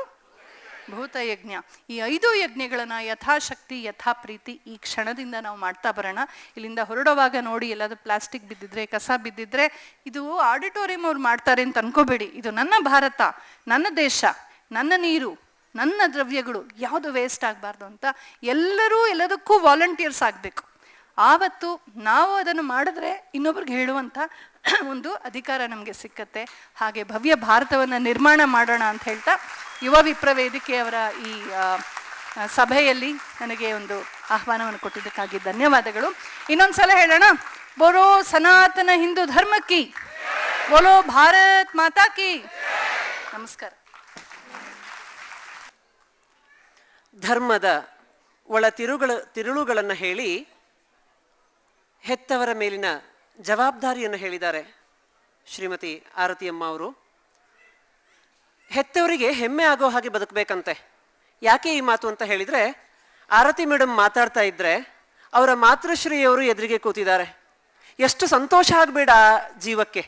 ಭೂತಯಜ್ಞ. ಈ 5 ಯಜ್ಞಗಳನ್ನ ಯಥಾಶಕ್ತಿ ಯಥಾ ಪ್ರೀತಿ ಈ ಕ್ಷಣದಿಂದ ನಾವು ಮಾಡ್ತಾ ಬರೋಣ. ಇಲ್ಲಿಂದ ಹೊರಡುವಾಗ ನೋಡಿ, ಎಲ್ಲಾದ್ರೂ ಪ್ಲಾಸ್ಟಿಕ್ ಬಿದ್ದಿದ್ರೆ, ಕಸ ಬಿದ್ದಿದ್ರೆ, ಇದು ಆಡಿಟೋರಿಯಂ ಅವ್ರು ಮಾಡ್ತಾರೆ ಅಂತ ಅನ್ಕೋಬೇಡಿ. ಇದು ನನ್ನ ಭಾರತ, ನನ್ನ ದೇಶ, ನನ್ನ ನೀರು, ನನ್ನ ದ್ರವ್ಯಗಳು, ಯಾವುದು ವೇಸ್ಟ್ ಆಗಬಾರ್ದು ಅಂತ ಎಲ್ಲರೂ ಎಲ್ಲದಕ್ಕೂ ವಾಲಂಟಿಯರ್ಸ್ ಆಗಬೇಕು. ಆವತ್ತು ನಾವು ಅದನ್ನು ಮಾಡಿದ್ರೆ ಇನ್ನೊಬ್ರಿಗೆ ಹೇಳುವಂಥ ಒಂದು ಅಧಿಕಾರ ನಮಗೆ ಸಿಕ್ಕತ್ತೆ. ಹಾಗೆ ಭವ್ಯ ಭಾರತವನ್ನು ನಿರ್ಮಾಣ ಮಾಡೋಣ ಅಂತ ಹೇಳ್ತಾ ಯುವ ವಿಪ್ರ ವೇದಿಕೆಯವರ ಈ ಸಭೆಯಲ್ಲಿ ನನಗೆ ಒಂದು ಆಹ್ವಾನವನ್ನು ಕೊಟ್ಟಿದ್ದಕ್ಕಾಗಿ ಧನ್ಯವಾದಗಳು. ಇನ್ನೊಂದ್ಸಲ ಹೇಳೋಣ, ಬೋಲೋ ಸನಾತನ ಹಿಂದೂ ಧರ್ಮ ಕಿ, ಬೋಲೋ ಭಾರತ್ ಮಾತಾ ಕಿ. ನಮಸ್ಕಾರ. ಧರ್ಮದ ಒಳ ತಿರುಳುಗಳನ್ನು ಹೇಳಿ ಹೆತ್ತವರ ಮೇಲಿನ ಜವಾಬ್ದಾರಿಯನ್ನು ಹೇಳಿದ್ದಾರೆ ಶ್ರೀಮತಿ ಆರತಿಯಮ್ಮ ಅವರು. ಹೆತ್ತವರಿಗೆ ಹೆಮ್ಮೆ ಆಗೋ ಹಾಗೆ ಬದುಕಬೇಕಂತೆ. ಯಾಕೆ ಈ ಮಾತು ಅಂತ ಹೇಳಿದರೆ, ಆರತಿ ಮೇಡಮ್ ಮಾತಾಡ್ತಾ ಇದ್ರೆ ಅವರ ಮಾತೃಶ್ರೀಯವರು ಎದುರಿಗೆ ಕೂತಿದ್ದಾರೆ. ಎಷ್ಟು ಸಂತೋಷ ಆಗಬೇಡ ಜೀವಕ್ಕೆ,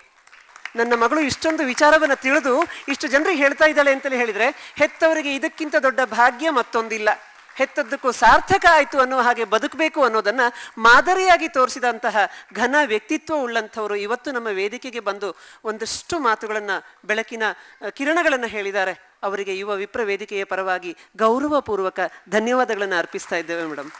ನನ್ನ ಮಗಳು ಇಷ್ಟೊಂದು ವಿಚಾರವನ್ನು ತಿಳಿದು ಇಷ್ಟು ಜನರಿಗೆ ಹೇಳ್ತಾ ಇದ್ದಾಳೆ ಅಂತಲೇ ಹೇಳಿದರೆ ಹೆತ್ತವರಿಗೆ ಇದಕ್ಕಿಂತ ದೊಡ್ಡ ಭಾಗ್ಯ ಮತ್ತೊಂದಿಲ್ಲ. ಹೆತ್ತದ್ದಕ್ಕೂ ಸಾರ್ಥಕ ಆಯಿತು ಅನ್ನೋ ಹಾಗೆ ಬದುಕಬೇಕು ಅನ್ನೋದನ್ನು ಮಾದರಿಯಾಗಿ ತೋರಿಸಿದಂತಹ ಘನ ವ್ಯಕ್ತಿತ್ವ ಉಳ್ಳಂಥವರು ಇವತ್ತು ನಮ್ಮ ವೇದಿಕೆಗೆ ಬಂದು ಒಂದಷ್ಟು ಮಾತುಗಳನ್ನು, ಬೆಳಕಿನ ಕಿರಣಗಳನ್ನು ಹೇಳಿದ್ದಾರೆ. ಅವರಿಗೆ ಯುವ ವಿಪ್ರ ವೇದಿಕೆಯ ಪರವಾಗಿ ಗೌರವಪೂರ್ವಕ ಧನ್ಯವಾದಗಳನ್ನು ಅರ್ಪಿಸ್ತಾ ಇದ್ದೇವೆ ಮೇಡಮ್.